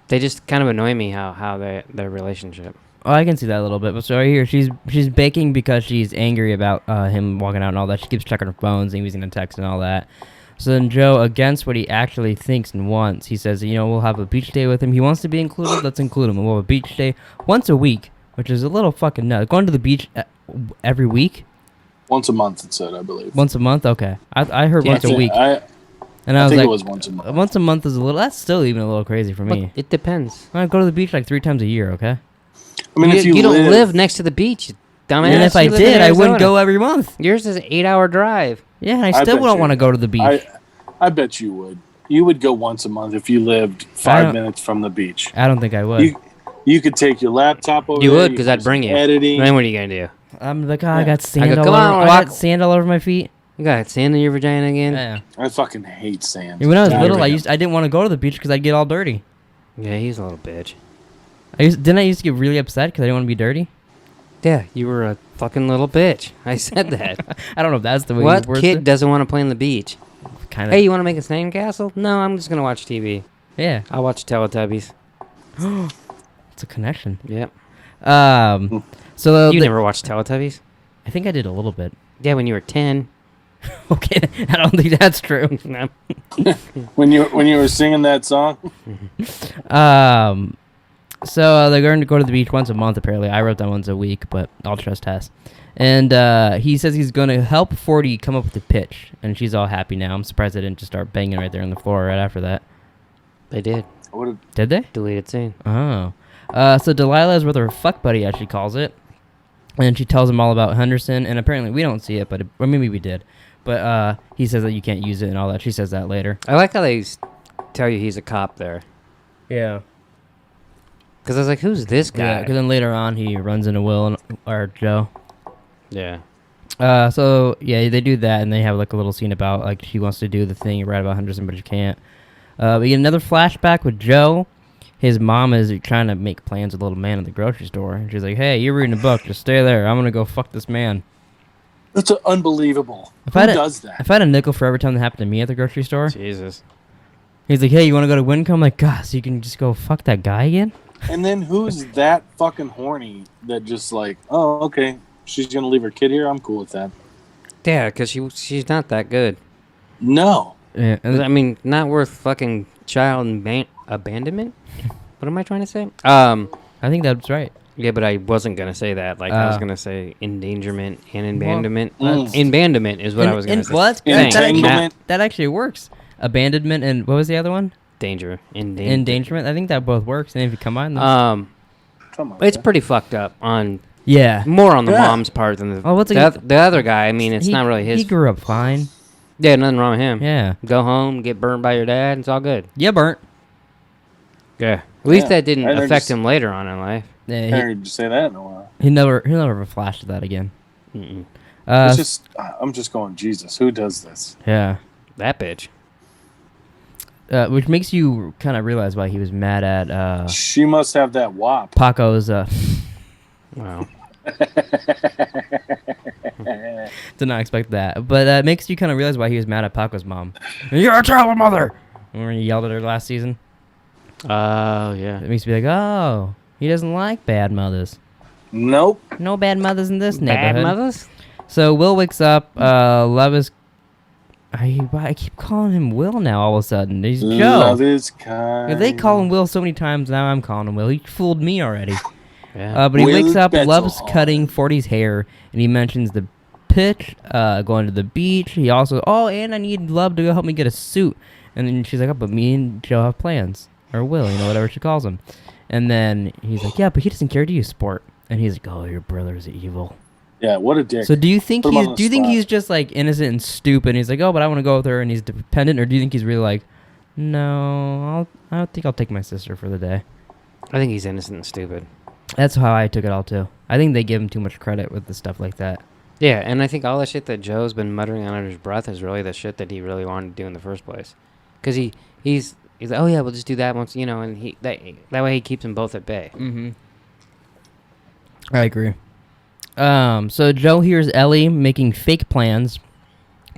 Speaker 2: They just kind of annoy me how their relationship.
Speaker 3: Oh, I can see that a little bit. But so right here, she's baking because she's angry about him walking out and all that. She keeps checking her phones and using the text and all that. So then Joe, against what he actually thinks and wants, he says, we'll have a beach day with him. He wants to be included. Let's include him. We'll have a beach day once a week, which is a little fucking nuts. Going to the beach every week?
Speaker 1: Once a month, it said, I believe.
Speaker 3: Once a month? Okay. I heard
Speaker 2: Yeah,
Speaker 3: once a week. And
Speaker 1: I
Speaker 3: was
Speaker 1: think
Speaker 3: like,
Speaker 1: it was once a month.
Speaker 3: Once a month is a little. That's still even a little crazy for me.
Speaker 2: But it depends.
Speaker 3: I go to the beach like 3 times a year. Okay.
Speaker 1: I mean, if
Speaker 2: you don't live next to the beach, you dumbass.
Speaker 3: And if I
Speaker 2: You live in
Speaker 3: did, I wouldn't
Speaker 2: Arizona.
Speaker 3: go every month.
Speaker 2: Yours is an 8-hour drive.
Speaker 3: Yeah, and I
Speaker 1: I
Speaker 3: still
Speaker 1: bet
Speaker 3: wouldn't
Speaker 1: you-
Speaker 3: want to go to the beach.
Speaker 1: I bet you would. You would go once a month if you lived
Speaker 3: I
Speaker 1: 5
Speaker 3: don't-
Speaker 1: minutes from the beach.
Speaker 3: I don't think I would.
Speaker 1: You could take your laptop over
Speaker 2: You
Speaker 1: there.
Speaker 2: would, because I'd bring you.
Speaker 1: Editing.
Speaker 2: Then what are you gonna do?
Speaker 3: I'm like, I got sand
Speaker 2: go,
Speaker 3: all
Speaker 2: "Come
Speaker 3: over.
Speaker 2: on,
Speaker 3: I
Speaker 2: walk."
Speaker 3: got sand all over my feet.
Speaker 2: You got sand in your vagina again?
Speaker 3: Yeah.
Speaker 1: I fucking hate sand.
Speaker 3: When I was
Speaker 1: God,
Speaker 3: little,
Speaker 1: here we
Speaker 3: I didn't want to go to the beach because I'd get all dirty.
Speaker 2: Yeah, he's a little bitch.
Speaker 3: Didn't I used to get really upset because I didn't want to be dirty?
Speaker 2: Yeah, you were a fucking little bitch. I said that.
Speaker 3: I don't know if that's the way
Speaker 2: What
Speaker 3: you
Speaker 2: kid doesn't want to play on the beach?
Speaker 3: Kind of.
Speaker 2: Hey, you want to make a sandcastle? No, I'm just gonna watch TV.
Speaker 3: Yeah.
Speaker 2: I'll watch Teletubbies.
Speaker 3: It's a connection.
Speaker 2: Yep.
Speaker 3: So
Speaker 2: You never watched Teletubbies?
Speaker 3: I think I did a little bit.
Speaker 2: Yeah, when you were 10.
Speaker 3: Okay, I don't think that's true.
Speaker 2: No.
Speaker 1: When you were singing that song,
Speaker 3: So they're going to go to the beach once a month, apparently. I wrote down once a week, but I'll trust Hess. And he says he's going to help 40 come up with the pitch, and she's all happy now. I'm surprised they didn't just start banging right there on the floor right after that.
Speaker 2: They did.
Speaker 3: Did they?
Speaker 2: Deleted scene.
Speaker 3: Oh. So Delilah is with her fuck buddy, as she calls it. And she tells him all about Henderson, and apparently we don't see it, or maybe we did. But he says that you can't use it and all that. She says that later.
Speaker 2: I like how they tell you he's a cop there.
Speaker 3: Yeah.
Speaker 2: Because I was like, who's this guy?
Speaker 3: Yeah, because then later on he runs into Will or Joe.
Speaker 2: Yeah.
Speaker 3: So yeah, they do that, and they have like a little scene about like she wants to do the thing you write about Henderson, but she can't. We get another flashback with Joe. His mom is trying to make plans with the little man at the grocery store, and she's like, "Hey, you're reading a book. Just stay there. I'm gonna go fuck this man."
Speaker 1: That's unbelievable. Who does that?
Speaker 3: If I had a nickel for every time that happened to me at the grocery store,
Speaker 2: Jesus.
Speaker 3: he's like, "Hey, you want to go to Wincom?" I'm like, God, so you can just go fuck that guy again?
Speaker 1: And then who's that fucking horny that just like, oh, okay, she's gonna leave her kid here. I'm cool with that.
Speaker 2: Yeah, because she's not that good.
Speaker 1: No.
Speaker 3: Yeah,
Speaker 2: I mean, not worth fucking child abandonment. What am I trying to say? I
Speaker 3: think that's right.
Speaker 2: Yeah, but I wasn't gonna say that. Like I was gonna say endangerment and abandonment.
Speaker 3: Well,
Speaker 2: abandonment is what I was gonna say.
Speaker 3: Well, that's good.
Speaker 1: Entanglement.
Speaker 3: That actually works. Abandonment and what was the other one?
Speaker 2: Danger.
Speaker 3: Endangerment. I think that both works. And if you combine them,
Speaker 2: it's pretty fucked up on.
Speaker 3: Yeah.
Speaker 2: More on the mom's part than the other guy. I mean, it's not really his.
Speaker 3: He grew up fine.
Speaker 2: Yeah, nothing wrong with him.
Speaker 3: Yeah.
Speaker 2: Go home, get burned by your dad. It's all good.
Speaker 3: Yeah, burnt.
Speaker 2: Yeah. At least that didn't affect him later on in life.
Speaker 3: Yeah,
Speaker 1: I heard you say that in a while.
Speaker 3: He'll never flash to that again.
Speaker 1: It's just, I'm just going, Jesus, who does this?
Speaker 3: Yeah.
Speaker 2: That bitch.
Speaker 3: Which makes you kind of realize why he was mad at.
Speaker 1: She must have that wop.
Speaker 3: Paco's.
Speaker 2: Wow.
Speaker 3: Did not expect that, but it makes you kind of realize why he was mad at Paco's mom. You're a terrible mother. When he yelled at her last season.
Speaker 2: Oh yeah.
Speaker 3: It makes me like, oh, he doesn't like bad mothers.
Speaker 1: Nope.
Speaker 3: No bad mothers in this neighborhood.
Speaker 2: Bad mothers.
Speaker 3: So Will wakes up. Love is. I keep calling him Will now. All of a sudden, he's Joe.
Speaker 1: Love is kind.
Speaker 3: They call him Will so many times now. I'm calling him Will. He fooled me already.
Speaker 2: Yeah.
Speaker 3: But he
Speaker 1: Will
Speaker 3: wakes up, loves
Speaker 1: Betzelhorn.
Speaker 3: cutting 40's hair, and he mentions the pitch, going to the beach. He also, and I need Love to go help me get a suit. And then she's like, oh, but me and Joe have plans. Or Will, whatever she calls him. And then he's like, yeah, but he doesn't care, do you, sport? And he's like, oh, your brother's evil.
Speaker 1: Yeah, what a dick.
Speaker 3: So do you think
Speaker 1: Put him on the spot.
Speaker 3: he's just like innocent and stupid? And he's like, oh, but I want to go with her, and he's dependent, or do you think he's really like, no, I think I'll take my sister for the day?
Speaker 2: I think he's innocent and stupid.
Speaker 3: That's how I took it all too. I think they give him too much credit with the stuff like that.
Speaker 2: Yeah, and I think all the shit that Joe's been muttering under his breath is really the shit that he really wanted to do in the first place. Because he's like, oh yeah, we'll just do that once, and that way he keeps them both at bay.
Speaker 3: Mm-hmm. I agree. So Joe hears Ellie making fake plans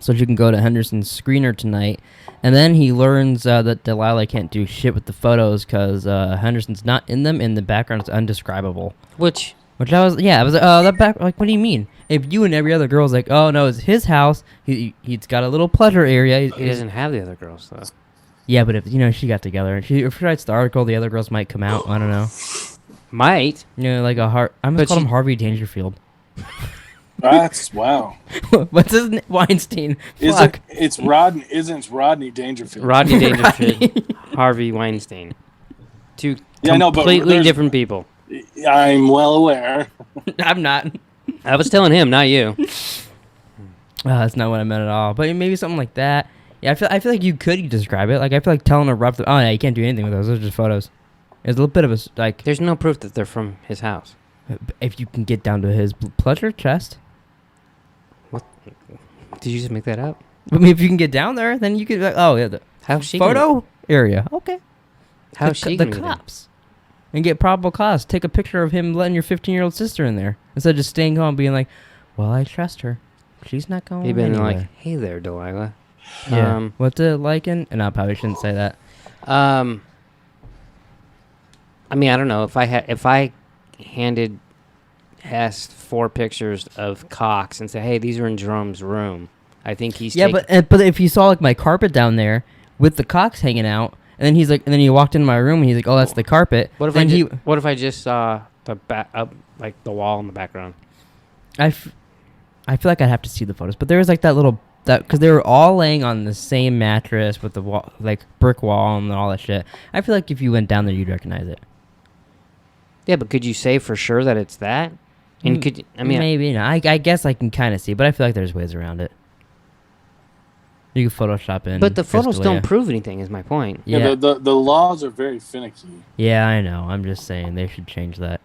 Speaker 3: so she can go to Henderson's screener tonight. And then he learns that Delilah can't do shit with the photos because Henderson's not in them, and the background is undescribable. Which I was that back, like, what do you mean? If you and every other girl's like, oh no, it's his house, he's got a little pleasure area.
Speaker 2: He doesn't have the other girls, though.
Speaker 3: Yeah, but if, she got together, and if she writes the article, the other girls might come out. I don't know.
Speaker 2: Might.
Speaker 3: Like I'm gonna call him Harvey Dangerfield.
Speaker 1: That's wow.
Speaker 3: What's his name? Weinstein.
Speaker 1: Fuck. It's Rodney Dangerfield.
Speaker 2: Rodney Dangerfield. Harvey Weinstein. Two completely different people.
Speaker 1: I'm well aware.
Speaker 3: I'm not.
Speaker 2: I was telling him, not you.
Speaker 3: That's not what I meant at all. But maybe something like that. Yeah, I feel like you could describe it. Like, I feel like telling her rough. Oh yeah, you can't do anything with those. Those are just photos. It's a little bit of a like.
Speaker 2: There's no proof that they're from his house.
Speaker 3: If you can get down to his pleasure chest.
Speaker 2: What? Did you just make that up?
Speaker 3: I mean, if you can get down there, then you could. Oh yeah, the
Speaker 2: how's she
Speaker 3: photo area. Okay.
Speaker 2: How's she
Speaker 3: the cops? And get probable cause. Take a picture of him letting your 15-year-old sister in there instead of just staying home, being like, "Well, I trust her. She's not going."
Speaker 2: He'd been
Speaker 3: anywhere.
Speaker 2: like, "Hey there, Delilah."
Speaker 3: Yeah. What's it liking? And I probably shouldn't say that.
Speaker 2: I mean, I don't know if I handed Hess 4 pictures of cocks and said, "Hey, these are in Jerome's room." I think he's
Speaker 3: but if you saw like my carpet down there with the cocks hanging out, and then he's like, and then he walked into my room and he's like, "Oh, that's the carpet."
Speaker 2: What if I just saw the back up, like the wall in the background?
Speaker 3: I feel like I'd have to see the photos, but there was like because they were all laying on the same mattress with the wall, like brick wall and all that shit. I feel like if you went down there, you'd recognize it.
Speaker 2: Yeah, but could you say for sure that it's that? And
Speaker 3: maybe not. I guess I can kind of see, but I feel like there's ways around it. You can Photoshop in.
Speaker 2: But the photos
Speaker 3: Crystalia.
Speaker 2: don't prove anything. Is my point.
Speaker 1: Yeah, the laws are very finicky.
Speaker 3: Yeah, I know. I'm just saying they should change that.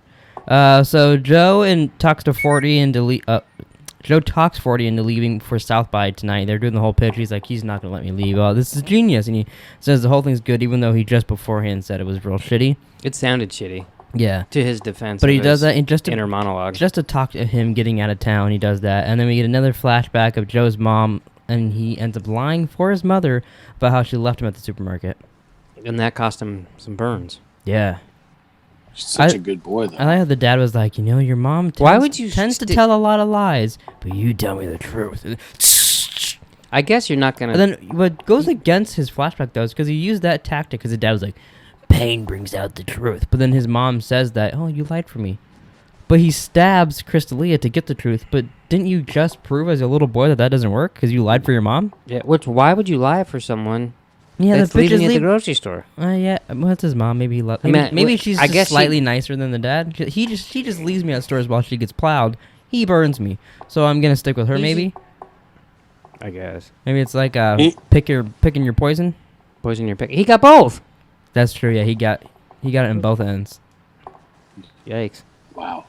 Speaker 3: So Joe talks to 40 into Joe talks 40 into leaving for South by tonight. They're doing the whole pitch. He's like, he's not gonna let me leave. Oh, this is genius. And he says the whole thing's good, even though he just beforehand said it was real shitty.
Speaker 2: It sounded shitty.
Speaker 3: Yeah.
Speaker 2: To his defense.
Speaker 3: But he does that in just
Speaker 2: inner monologue.
Speaker 3: Just to talk to him getting out of town. He does that, and then we get another flashback of Joe's mom, and he ends up lying for his mother about how she left him at the supermarket.
Speaker 2: And that cost him some burns.
Speaker 3: Yeah.
Speaker 1: Such a good boy, though.
Speaker 3: I like how the dad was like, your mom tends to tell a lot of lies, but you tell me the truth.
Speaker 2: I guess you're not going
Speaker 3: to... And then what goes against his flashback, though, is because he used that tactic because the dad was like, pain brings out the truth. But then his mom says that, oh, you lied for me. But he stabs Crystalia to get the truth. But didn't you just prove as a little boy that doesn't work because you lied for your mom?
Speaker 2: Yeah, why would you lie for someone...
Speaker 3: Yeah,
Speaker 2: that's leaving at the grocery store.
Speaker 3: Yeah, what's his mom? Maybe maybe she's just slightly nicer than the dad. She just leaves me at stores while she gets plowed. He burns me, so I'm gonna stick with her. Maybe.
Speaker 2: I guess.
Speaker 3: Maybe it's like picking your poison.
Speaker 2: Poison your pick. He got both.
Speaker 3: That's true. Yeah, he got it in both ends.
Speaker 2: Yikes!
Speaker 1: Wow.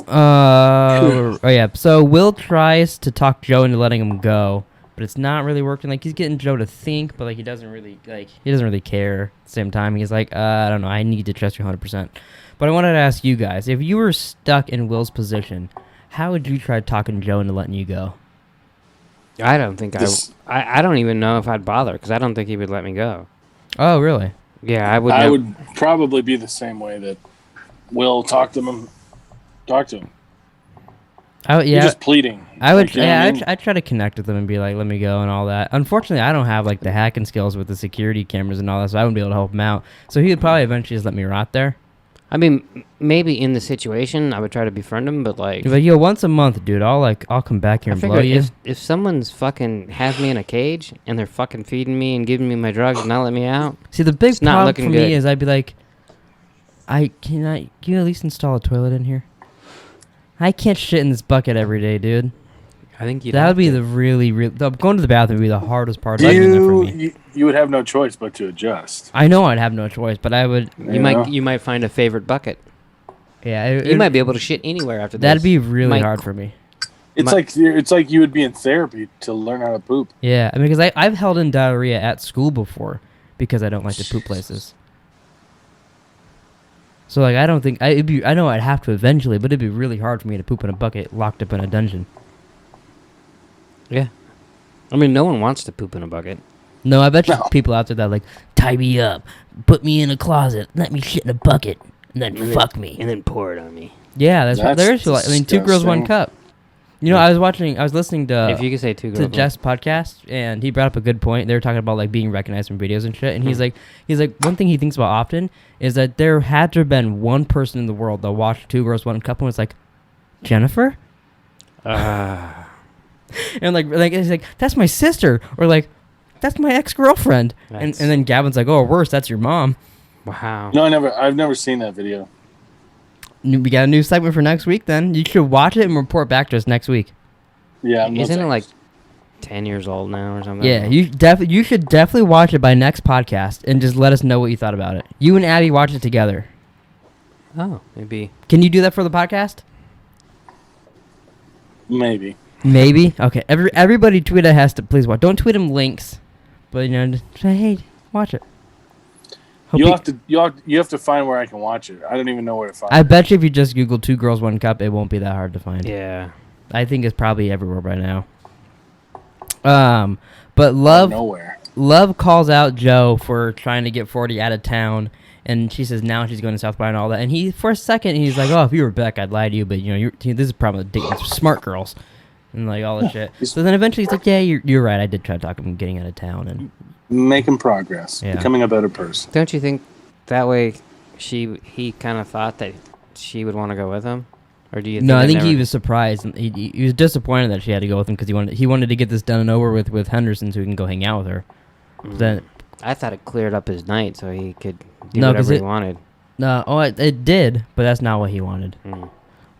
Speaker 3: Oh yeah. So Will tries to talk Joe into letting him go. But it's not really working. Like, he's getting Joe to think, but, like, he doesn't really care at the same time. He's like, I don't know. I need to trust you 100%. But I wanted to ask you guys, if you were stuck in Will's position, how would you try talking Joe into letting you go?
Speaker 2: I don't think I don't even know if I'd bother, because I don't think he would let me go.
Speaker 3: Oh, really?
Speaker 2: Yeah, I would.
Speaker 1: I would probably be the same way that Will talk to him. You're just pleading.
Speaker 3: I'd try to connect with them and be like, let me go and all that. Unfortunately, I don't have like the hacking skills with the security cameras and all that, so I wouldn't be able to help him out. So he would probably eventually just let me rot there.
Speaker 2: I mean, maybe in the situation, I would try to befriend him, but like...
Speaker 3: He's like, yo, once a month, dude, I'll come back here and blow you.
Speaker 2: If someone's fucking has me in a cage and they're fucking feeding me and giving me my drugs and not letting me out...
Speaker 3: See, the big problem for me is I'd be like, can you at least install a toilet in here? I can't shit in this bucket every day, dude.
Speaker 2: I think
Speaker 3: that would be the going to the bathroom would be the hardest part of it for me.
Speaker 1: You would have no choice but to adjust.
Speaker 3: I know I'd have no choice, but I would.
Speaker 2: You might find a favorite bucket.
Speaker 3: Yeah,
Speaker 2: you might be able to shit anywhere after this.
Speaker 3: That'd be really hard for me.
Speaker 1: It's like you would be in therapy to learn how to poop.
Speaker 3: Yeah, I mean, because I've held in diarrhea at school before because I don't like to poop places. So, like, I don't think... I know I'd have to eventually, but it'd be really hard for me to poop in a bucket locked up in a dungeon.
Speaker 2: Yeah. I mean, no one wants to poop in a bucket.
Speaker 3: No, I bet you people out there that like, tie me up, put me in a closet, let me shit in a bucket, and then fuck me.
Speaker 2: And then pour it on me.
Speaker 3: Yeah, there's like, I mean, 2 girls, 1 cup. You know, I was listening to...
Speaker 2: If you could say 2 girls...
Speaker 3: To Jeff's podcast, and he brought up a good point. They were talking about, like, being recognized from videos and shit, and he's like, one thing he thinks about often is that there had to have been one person in the world that watched 2 girls, 1 cup and was like, Jennifer? And, like, he's like, that's my sister, or, like, that's my ex-girlfriend. And then Gavin's like, oh, worse, that's your mom.
Speaker 2: Wow.
Speaker 1: No, I've never seen that video.
Speaker 3: We got a new segment for next week, then. You should watch it and report back to us next week.
Speaker 1: Yeah.
Speaker 2: Isn't it like 10 years old now or something?
Speaker 3: Yeah, you should definitely watch it by next podcast and just let us know what you thought about it. You and Abby watch it together.
Speaker 2: Oh, maybe.
Speaker 3: Can you do that for the podcast?
Speaker 2: Maybe.
Speaker 3: Okay. Everybody tweet at Hess to please watch. Don't tweet him links, but just say, hey, watch it.
Speaker 1: You have to find where I can watch it. I don't even know where to find it.
Speaker 3: I bet you if you just Google 2 girls, 1 cup, it won't be that hard to find.
Speaker 2: Yeah.
Speaker 3: I think it's probably everywhere by now. But Love calls out Joe for trying to get 40 out of town, and she says now she's going to South by and all that. And he, for a second, he's like, "Oh, if you were Beck, I'd lie to you, but this is a problem with dating smart girls." And like all that shit. So then eventually he's like, "Yeah, you're right. I did try to talk him getting out of town and
Speaker 1: making progress, becoming a better person."
Speaker 2: Don't you think that way he kind of thought that she would want to go with him, or do you?
Speaker 3: No, I think he was surprised. And he was disappointed that she had to go with him because he wanted to get this done and over with Henderson so he can go hang out with her. Then
Speaker 2: I thought it cleared up his night so he could do whatever he wanted.
Speaker 3: No, it did, but that's not what he wanted.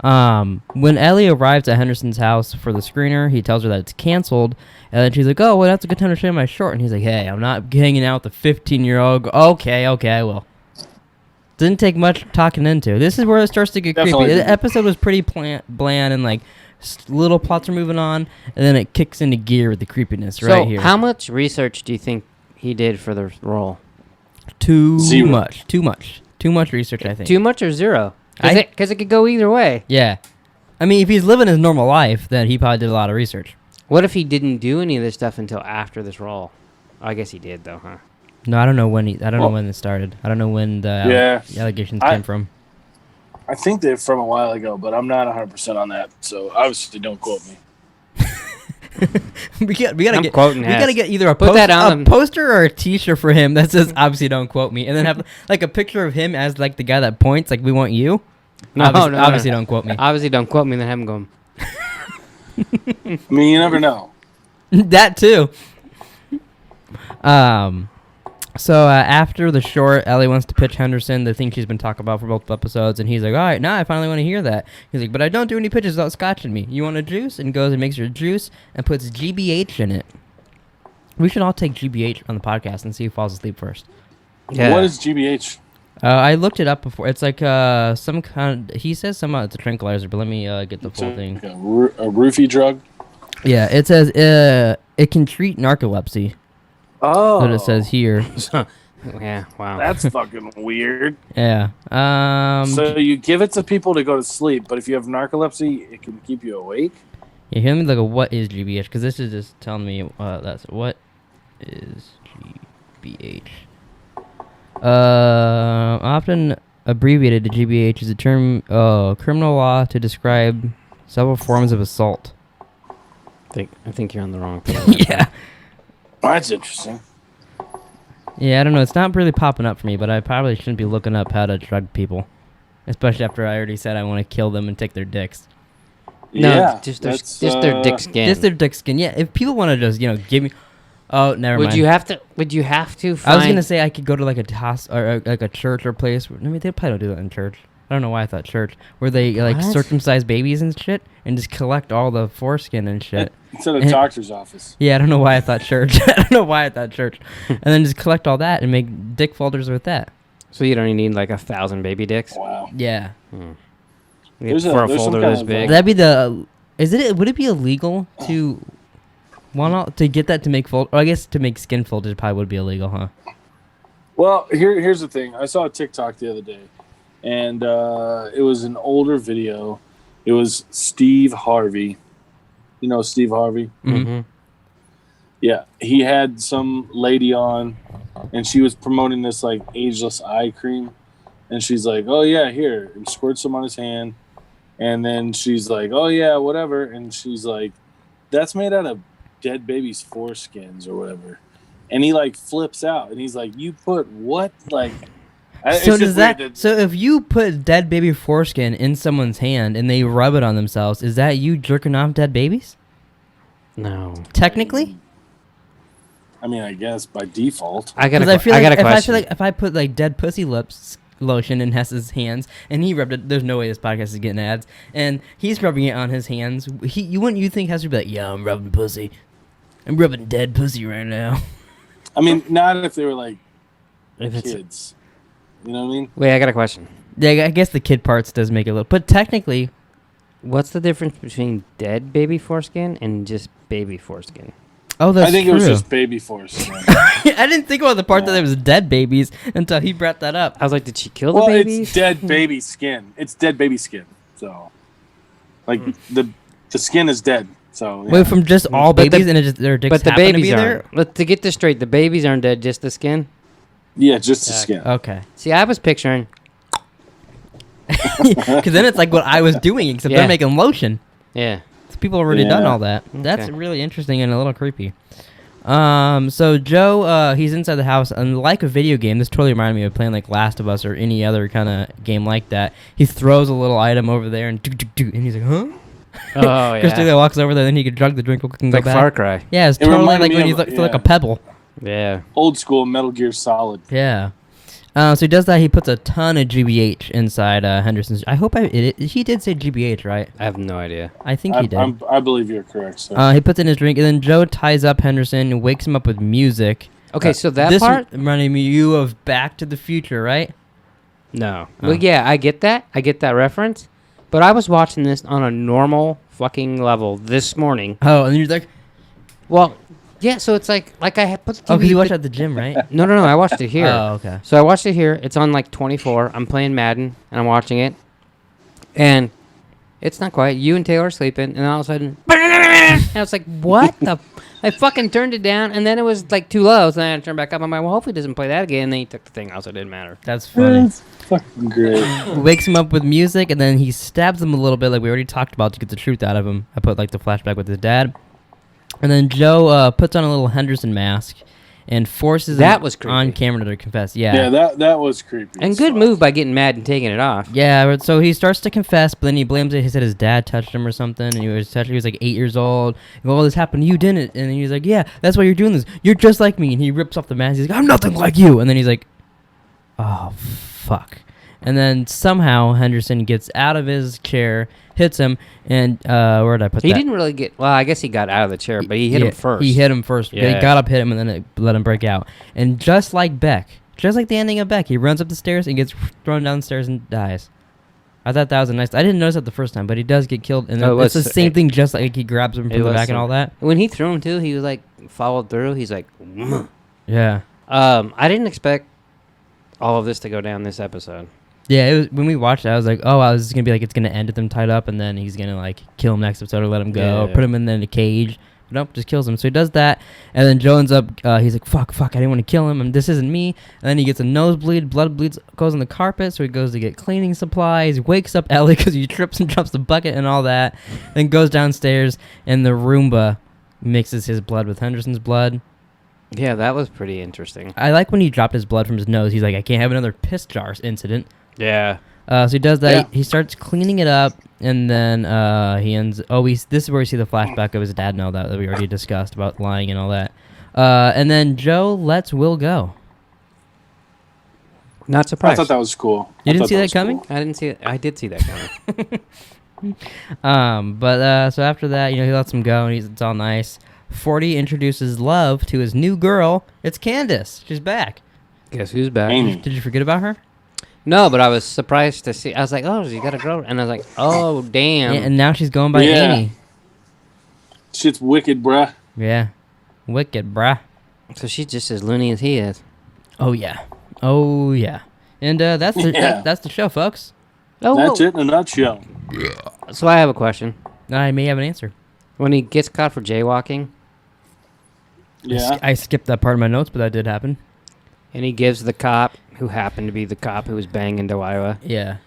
Speaker 3: When Ellie arrives at Henderson's house for the screener, he tells her that it's canceled, and then she's like, "Oh, well, that's a good time to show my short." And he's like, "Hey, I'm not hanging out with a 15-year-old." Okay, I will. Didn't take much talking into. This is where it starts to get
Speaker 1: Definitely
Speaker 3: creepy.
Speaker 1: didn't.
Speaker 3: The episode was pretty bland and like little plots are moving on, and then it kicks into gear with the creepiness right here.
Speaker 2: So, how much research do you think he did for the role?
Speaker 3: Too
Speaker 1: Zero.
Speaker 3: much research, I think.
Speaker 2: Too much or zero? Because it could go either way.
Speaker 3: Yeah. I mean, if he's living his normal life, then he probably did a lot of research.
Speaker 2: What if he didn't do any of this stuff until after this role? I guess he did, though, huh?
Speaker 3: No, I don't know when know when it started. I don't know when the allegations came from.
Speaker 1: I think they're from a while ago, but I'm not 100% on that. So obviously, don't quote me.
Speaker 3: we gotta get either a poster or a T-shirt for him that says "Obviously, don't quote me," and then have like a picture of him as like the guy that points, like "We want you." Obviously, don't quote me.
Speaker 2: Obviously, don't quote me. Then have him go.
Speaker 1: I mean, you never know.
Speaker 3: That too. So after the short, Ellie wants to pitch Henderson the thing she's been talking about for both episodes, and he's like, "All right, now I finally want to hear that." He's like, "But I don't do any pitches without scotching me. You want a juice?" And goes and makes her juice and puts GBH in it. We should all take GBH on the podcast and see who falls asleep first.
Speaker 1: Yeah. What is GBH?
Speaker 3: I looked it up before. It's like some kind of, he says some it's a tranquilizer, but let me get the full thing.
Speaker 1: Like a roofie drug?
Speaker 3: Yeah, it says it can treat narcolepsy.
Speaker 1: Oh.
Speaker 3: That's what it says here.
Speaker 2: Yeah, wow.
Speaker 1: That's fucking weird.
Speaker 3: Yeah.
Speaker 1: So you give it to people to go to sleep, but if you have narcolepsy, it can keep you awake?
Speaker 3: Yeah, hear me look at what is GBH, because this is just telling me that's what is GBH. Often abbreviated to GBH is a term criminal law to describe several forms of assault.
Speaker 2: I think you're on the wrong thing.
Speaker 3: Yeah.
Speaker 1: That's interesting.
Speaker 3: Yeah, I don't know. It's not really popping up for me, but I probably shouldn't be looking up how to drug people, especially after I already said I want to kill them and take their dicks.
Speaker 2: No,
Speaker 1: yeah,
Speaker 2: just their dick skin.
Speaker 3: Just their dick skin. Yeah, if people want to just give me, oh, never mind.
Speaker 2: Would you have to?
Speaker 3: I was gonna say I could go to like or like a church or place. I mean, they probably don't do that in church. I don't know why I thought church, where they like circumcise babies and shit, and just collect all the foreskin and shit.
Speaker 1: It's at a doctor's office.
Speaker 3: Yeah, I don't know why I thought church. And then just collect all that and make dick folders with that.
Speaker 2: So you don't even need like 1,000 baby dicks?
Speaker 1: Wow.
Speaker 3: Yeah.
Speaker 2: For a folder this big.
Speaker 3: That'd be the. Would it be illegal to get that to make fold? I guess to make skin folders probably would be illegal, huh?
Speaker 1: Well, here's the thing. I saw a TikTok the other day, and it was an older video. It was Steve Harvey. You know Steve Harvey?
Speaker 3: Mm-hmm.
Speaker 1: Yeah, he had some lady on, and she was promoting this like ageless eye cream, and she's like, "Oh yeah, here," and squirts some on his hand, and then she's like, "Oh yeah, whatever," and she's like, "That's made out of dead babies' foreskins or whatever," and he like flips out, and he's like, "You put what?" Like,
Speaker 3: so does that? So if you put dead baby foreskin in someone's hand and they rub it on themselves, is that you jerking off dead babies?
Speaker 2: No.
Speaker 3: Technically.
Speaker 1: I mean, I guess by default.
Speaker 2: I got a question.
Speaker 3: I feel like if I put like dead pussy lips lotion in Hess's hands and he rubbed it, there's no way this podcast is getting ads, and he's rubbing it on his hands. You think Hess would be like, "Yeah, I'm rubbing pussy. I'm rubbing dead pussy right now."
Speaker 1: I mean, not if they were like kids. You know what I mean?
Speaker 2: Wait, I got a question.
Speaker 3: Yeah, I guess the kid parts does make it a little, but technically,
Speaker 2: what's the difference between dead baby foreskin and just baby foreskin?
Speaker 3: Oh, that's
Speaker 1: I think
Speaker 3: true.
Speaker 1: it was just baby foreskin.
Speaker 3: I didn't think about the part that it was dead babies until he brought that up.
Speaker 2: I was like, did she kill the babies?
Speaker 1: It's dead baby skin. It's dead baby skin. So, like the skin is dead. So yeah.
Speaker 3: Wait, from just all babies and their dicks
Speaker 2: but the
Speaker 3: happen
Speaker 2: babies
Speaker 3: to be
Speaker 2: aren't.
Speaker 3: there?
Speaker 2: To get this straight, the babies aren't dead, just the skin.
Speaker 1: Yeah, just the skin.
Speaker 3: Okay.
Speaker 2: See, I was picturing.
Speaker 3: Because then it's like what I was doing, except they're making lotion.
Speaker 2: Yeah.
Speaker 3: So people have already done all that. Okay. That's really interesting and a little creepy. So Joe, he's inside the house, and like a video game, this totally reminded me of playing like Last of Us or any other kind of game like that. He throws a little item over there and and he's like, huh?
Speaker 2: Oh, yeah.
Speaker 3: Christina walks over there, then he could drug the drink real quick and go
Speaker 2: like
Speaker 3: back.
Speaker 2: Far Cry.
Speaker 3: Yeah, it's totally like when you throw like a pebble.
Speaker 2: Yeah.
Speaker 1: Old school Metal Gear Solid.
Speaker 3: Yeah. So he does that. He puts a ton of GBH inside Henderson's. I hope he did say GBH, right?
Speaker 2: I have no idea.
Speaker 3: I think he did.
Speaker 1: I believe you're correct, sir.
Speaker 3: He puts in his drink, and then Joe ties up Henderson and wakes him up with music.
Speaker 2: Okay, so that
Speaker 3: this
Speaker 2: part...
Speaker 3: reminding you of Back to the Future, right?
Speaker 2: No.
Speaker 3: Oh.
Speaker 2: Well, yeah, I get that. I get that reference. But I was watching this on a normal fucking level this morning.
Speaker 3: Oh, and you're like...
Speaker 2: Well, yeah, so it's like I had put the TV...
Speaker 3: Oh, because you watched it at the gym, right?
Speaker 2: No, I watched it here.
Speaker 3: Oh, okay.
Speaker 2: So I watched it here. It's on like 24. I'm playing Madden, and I'm watching it. And it's not quiet. You and Taylor are sleeping, and all of a sudden... And I was like, what the... I fucking turned it down, and then it was like too low, so then I had to turn back up. I'm like, well, hopefully it doesn't play that again. And then he took the thing out, so it didn't matter.
Speaker 3: That's funny.
Speaker 1: That's fucking great.
Speaker 3: Wakes him up with music, and then he stabs him a little bit, like we already talked about, to get the truth out of him. I put like the flashback with his dad. And then Joe puts on a little Henderson mask and forces
Speaker 2: That
Speaker 3: him
Speaker 2: was creepy.
Speaker 3: on camera to confess. Yeah.
Speaker 1: Yeah, that was creepy.
Speaker 2: And
Speaker 1: as
Speaker 2: good
Speaker 1: fuck.
Speaker 2: move by getting mad and taking it off.
Speaker 3: Yeah, so he starts to confess, but then he blames it. He said his dad touched him or something, and he was like 8 years old. And all this happened, you didn't. And then he's like, yeah, that's why you're doing this. You're just like me. And he rips off the mask. He's like, I'm nothing like you. And then he's like, oh, fuck. And then somehow Henderson gets out of his chair, hits him, and where did I put that?
Speaker 2: He didn't really get... Well, I guess he got out of the chair, but he hit him first.
Speaker 3: He hit him first.
Speaker 2: Yeah.
Speaker 3: He got up, hit him, and then it let him break out. And just like Beck, just like the ending of Beck, he runs up the stairs and gets thrown down the stairs and dies. I thought that was a nice... I didn't notice that the first time, but he does get killed. And it's the same thing, just like he grabs him from the back and all that.
Speaker 2: When he threw him, too, he was like, followed through. He's like... "Mwah."
Speaker 3: Yeah.
Speaker 2: I didn't expect all of this to go down this episode.
Speaker 3: Yeah, it was, when we watched it, I was like, oh, I was going to be like, it's going to end with them tied up, and then he's going to, like, kill him next episode or let him go, or put him in a cage. But nope, just kills him. So he does that, and then Joe ends up, he's like, fuck, I didn't want to kill him, and this isn't me. And then he gets a nosebleed, blood bleeds, goes on the carpet, so he goes to get cleaning supplies, wakes up Ellie because he trips and drops the bucket and all that, then goes downstairs, and the Roomba mixes his blood with Henderson's blood.
Speaker 2: Yeah, that was pretty interesting.
Speaker 3: I like when he dropped his blood from his nose. He's like, I can't have another piss jar incident.
Speaker 2: Yeah.
Speaker 3: So he does that.
Speaker 1: Yeah.
Speaker 3: He starts cleaning it up, and then he ends. This is where we see the flashback of his dad and all that we already discussed about lying and all that. And then Joe lets Will go.
Speaker 2: Not surprised.
Speaker 1: I thought that was cool.
Speaker 3: You didn't see that
Speaker 1: was
Speaker 3: coming?
Speaker 1: cool.
Speaker 2: I didn't see it. I did see that coming.
Speaker 3: So after that, he lets him go, and it's all nice. 40 introduces Love to his new girl. It's Candace. She's back.
Speaker 2: Guess who's back?
Speaker 1: Amy.
Speaker 3: Did you forget about her?
Speaker 2: No, but I was surprised to see. I was like, oh, you got a girl? And I was like, oh, damn.
Speaker 3: Yeah, and now she's going by Amy.
Speaker 1: Shit's wicked, bruh.
Speaker 3: Yeah. Wicked, bruh.
Speaker 2: So she's just as loony as he is.
Speaker 3: Oh, yeah. And that's the show, folks.
Speaker 2: Oh,
Speaker 1: That's it in a nutshell.
Speaker 2: So I have a question.
Speaker 3: I may have an answer.
Speaker 2: When he gets caught for jaywalking,
Speaker 1: Yeah.
Speaker 3: I skipped that part of my notes, but that did happen.
Speaker 2: and he gives the cop, who happened to be the cop who was banging Delilah,
Speaker 3: Yeah.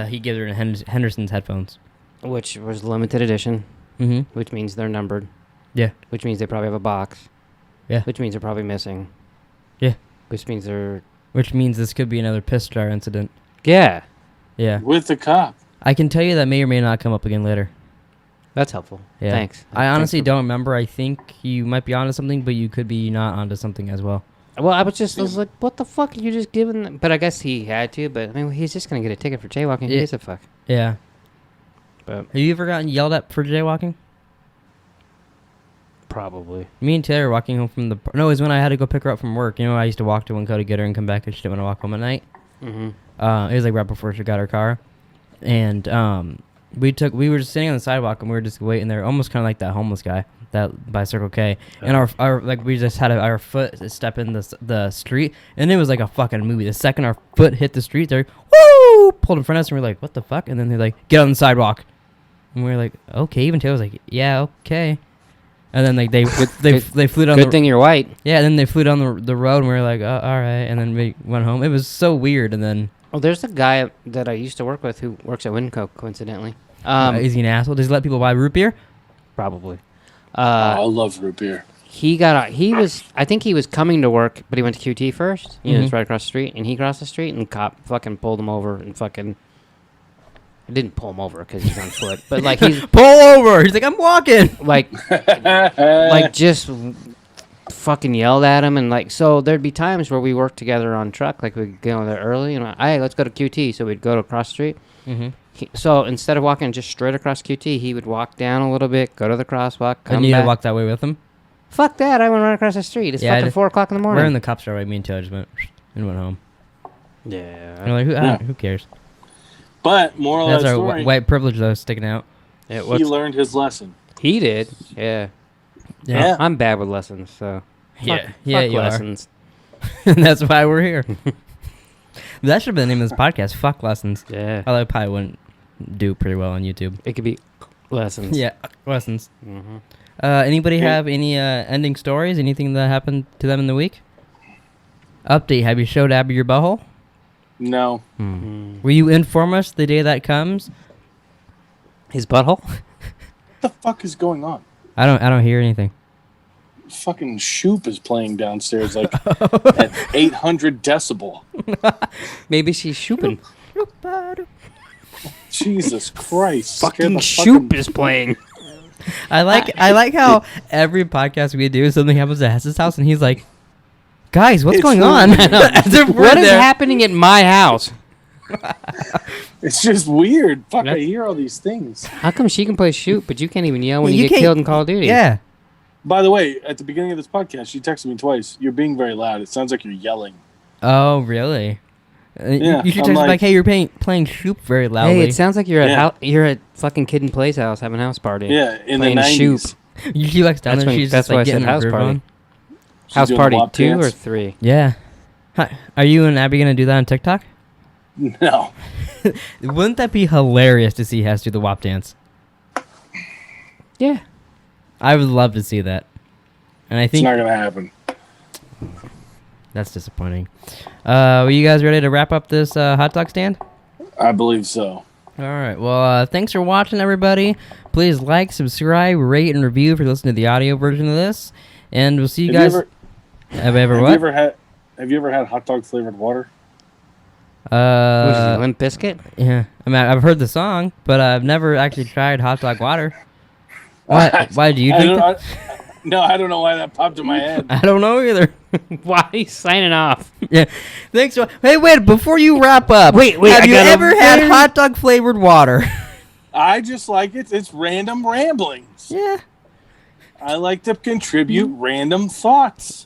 Speaker 3: He gives her Henderson's headphones.
Speaker 2: which was limited edition,
Speaker 3: Mm-hmm.
Speaker 2: which means they're numbered,
Speaker 3: Yeah.
Speaker 2: which means they probably have a box,
Speaker 3: Yeah.
Speaker 2: which means they're probably missing,
Speaker 3: Yeah.
Speaker 2: which means they're...
Speaker 3: Which means this could be another piss jar incident.
Speaker 2: Yeah,
Speaker 3: Yeah.
Speaker 1: With the cop.
Speaker 3: I can tell you that may or may not come up again later.
Speaker 2: that's helpful.
Speaker 3: Yeah.
Speaker 2: Thanks.
Speaker 3: I honestly
Speaker 2: Thanks
Speaker 3: don't remember. I think you might be onto something, but you could be not onto something as well.
Speaker 2: Well, I was like, what the fuck are you just giving them? But I guess he had to, but I mean, he's just going to get a ticket for jaywalking. Who
Speaker 3: Yeah.
Speaker 2: gives a fuck?
Speaker 3: Yeah.
Speaker 2: But
Speaker 3: Have you ever gotten yelled at for jaywalking?
Speaker 2: probably.
Speaker 3: Me and Taylor were walking home from the... No, it was when I had to go pick her up from work. I used to walk to Winco to get her and come back because she didn't want to walk home at night.
Speaker 2: Mm-hmm.
Speaker 3: It was like right before she got her car. And we were just sitting on the sidewalk and we were just waiting there, almost kind of like that homeless guy that by Circle K. And our like we just had our foot step in the street, and it was like a fucking movie. The second our foot hit the street, they're woo pulled in front of us, and we're like, what the fuck? And then they're like, get on the sidewalk, and we were like, okay. Even Taylor was like, yeah, okay. And then like they flew down.
Speaker 2: Good thing you're white.
Speaker 3: Yeah, then they flew down the road, and we were like, oh, all right. And then we went home. It was so weird. And then
Speaker 2: Oh, there's a guy that I used to work with who works at Winco, coincidentally.
Speaker 3: is he an asshole? Does he let people buy root beer?
Speaker 2: Probably.
Speaker 1: I love root beer.
Speaker 2: I think he was coming to work, but he went to QT first. It's
Speaker 3: Mhm.
Speaker 2: right across the street, and he crossed the street, and the cop fucking pulled him over and fucking... I didn't pull him over because he's on foot, but like he's
Speaker 3: Pull over. He's like, I'm walking.
Speaker 2: like just fucking yelled at him, and like, so there'd be times where we worked together on truck, like we'd go there early, and hey, let's go to QT. So we'd go to across the street.
Speaker 3: Mm-hmm.
Speaker 2: So instead of walking just straight across QT, he would walk down a little bit, go to the crosswalk, come
Speaker 3: and you
Speaker 2: back.
Speaker 3: had to walk that way with him?
Speaker 2: Fuck that! I went right across the street. It's fucking 4 o'clock in the morning.
Speaker 3: We're in the cops are right. Me and Taylor just went and went home.
Speaker 2: Yeah.
Speaker 3: And we're like, who cares?
Speaker 1: But moral
Speaker 3: That's
Speaker 1: of the
Speaker 3: our
Speaker 1: story,
Speaker 3: white privilege though sticking out.
Speaker 1: he learned his lesson.
Speaker 2: He did. Yeah.
Speaker 1: Yeah.
Speaker 2: I'm bad with lessons, so.
Speaker 3: Yeah,
Speaker 2: Fuck
Speaker 3: you
Speaker 2: lessons.
Speaker 3: And that's why we're here. That should be the name of this podcast. Fuck lessons.
Speaker 2: Yeah.
Speaker 3: Although it probably wouldn't do pretty well on YouTube.
Speaker 2: It could be lessons.
Speaker 3: Yeah, lessons.
Speaker 2: Mm-hmm.
Speaker 3: Anybody have any ending stories? Anything that happened to them in the week? Update: have you showed Abby your butthole?
Speaker 1: No.
Speaker 3: Will you inform us the day that comes?
Speaker 2: His butthole?
Speaker 1: What the fuck is going on?
Speaker 3: I don't hear anything.
Speaker 1: Fucking Shoop is playing downstairs like at 800 decibel.
Speaker 2: Maybe she's shooping.
Speaker 1: Jesus Christ.
Speaker 2: Fucking Shoop is playing.
Speaker 3: I like how every podcast we do, something happens at Hess's house, and he's like, "Guys, what's going on?"
Speaker 2: What is happening at my house?
Speaker 1: It's just weird. Fuck, I hear all these things.
Speaker 2: How come she can play Shoot, but you can't even yell when
Speaker 3: You
Speaker 2: you get
Speaker 3: can't-
Speaker 2: killed in Call of Duty?
Speaker 3: Yeah.
Speaker 1: By the way, at the beginning of this podcast, she texted me twice. You're being very loud. It sounds like you're yelling.
Speaker 3: Oh, really?
Speaker 1: Yeah,
Speaker 3: you should
Speaker 1: I'm
Speaker 3: text
Speaker 1: like,
Speaker 3: hey, you're playing Shoop very loudly.
Speaker 2: Hey, it sounds like you're at you're at fucking Kid and Play's house having a house party.
Speaker 1: Yeah, in
Speaker 2: playing
Speaker 1: the 90s.
Speaker 2: Shoop.
Speaker 3: She likes down
Speaker 2: That's
Speaker 3: there.
Speaker 2: when-
Speaker 3: She's
Speaker 2: that's
Speaker 3: just like
Speaker 2: why I
Speaker 3: getting
Speaker 2: said
Speaker 3: her
Speaker 2: house
Speaker 3: groove
Speaker 2: party.
Speaker 3: on.
Speaker 2: House
Speaker 1: doing
Speaker 2: party
Speaker 1: WAP
Speaker 2: 2 or
Speaker 1: dance?
Speaker 2: 3?
Speaker 3: Yeah. Hi. Are you and Abby gonna do that on TikTok?
Speaker 1: No.
Speaker 3: Wouldn't that be hilarious to see Hess do the WAP dance?
Speaker 2: Yeah.
Speaker 3: I would love to see that. And I
Speaker 1: It's
Speaker 3: think
Speaker 1: not going to happen.
Speaker 3: that's disappointing. Were you guys ready to wrap up this hot dog stand?
Speaker 1: I believe so.
Speaker 3: All right. Well, thanks for watching, everybody. Please like, subscribe, rate, and review if you're listening to the audio version of this. And we'll see you guys. Have you
Speaker 1: ever had hot dog flavored water?
Speaker 2: What is it, Limp Biscuit?
Speaker 3: Yeah. I mean, I've heard the song, but I've never actually tried hot dog water. Why do you drink that?
Speaker 1: No, I don't know why that popped in my head.
Speaker 3: I don't know either.
Speaker 2: Why are you signing off?
Speaker 3: Yeah. Thanks. Hey, wait, before you wrap up.
Speaker 2: Wait,
Speaker 3: Have
Speaker 2: I
Speaker 3: you
Speaker 2: gotta-
Speaker 3: ever had hot dog flavored water?
Speaker 1: I just like it. It's random ramblings.
Speaker 3: Yeah.
Speaker 1: I like to contribute random thoughts.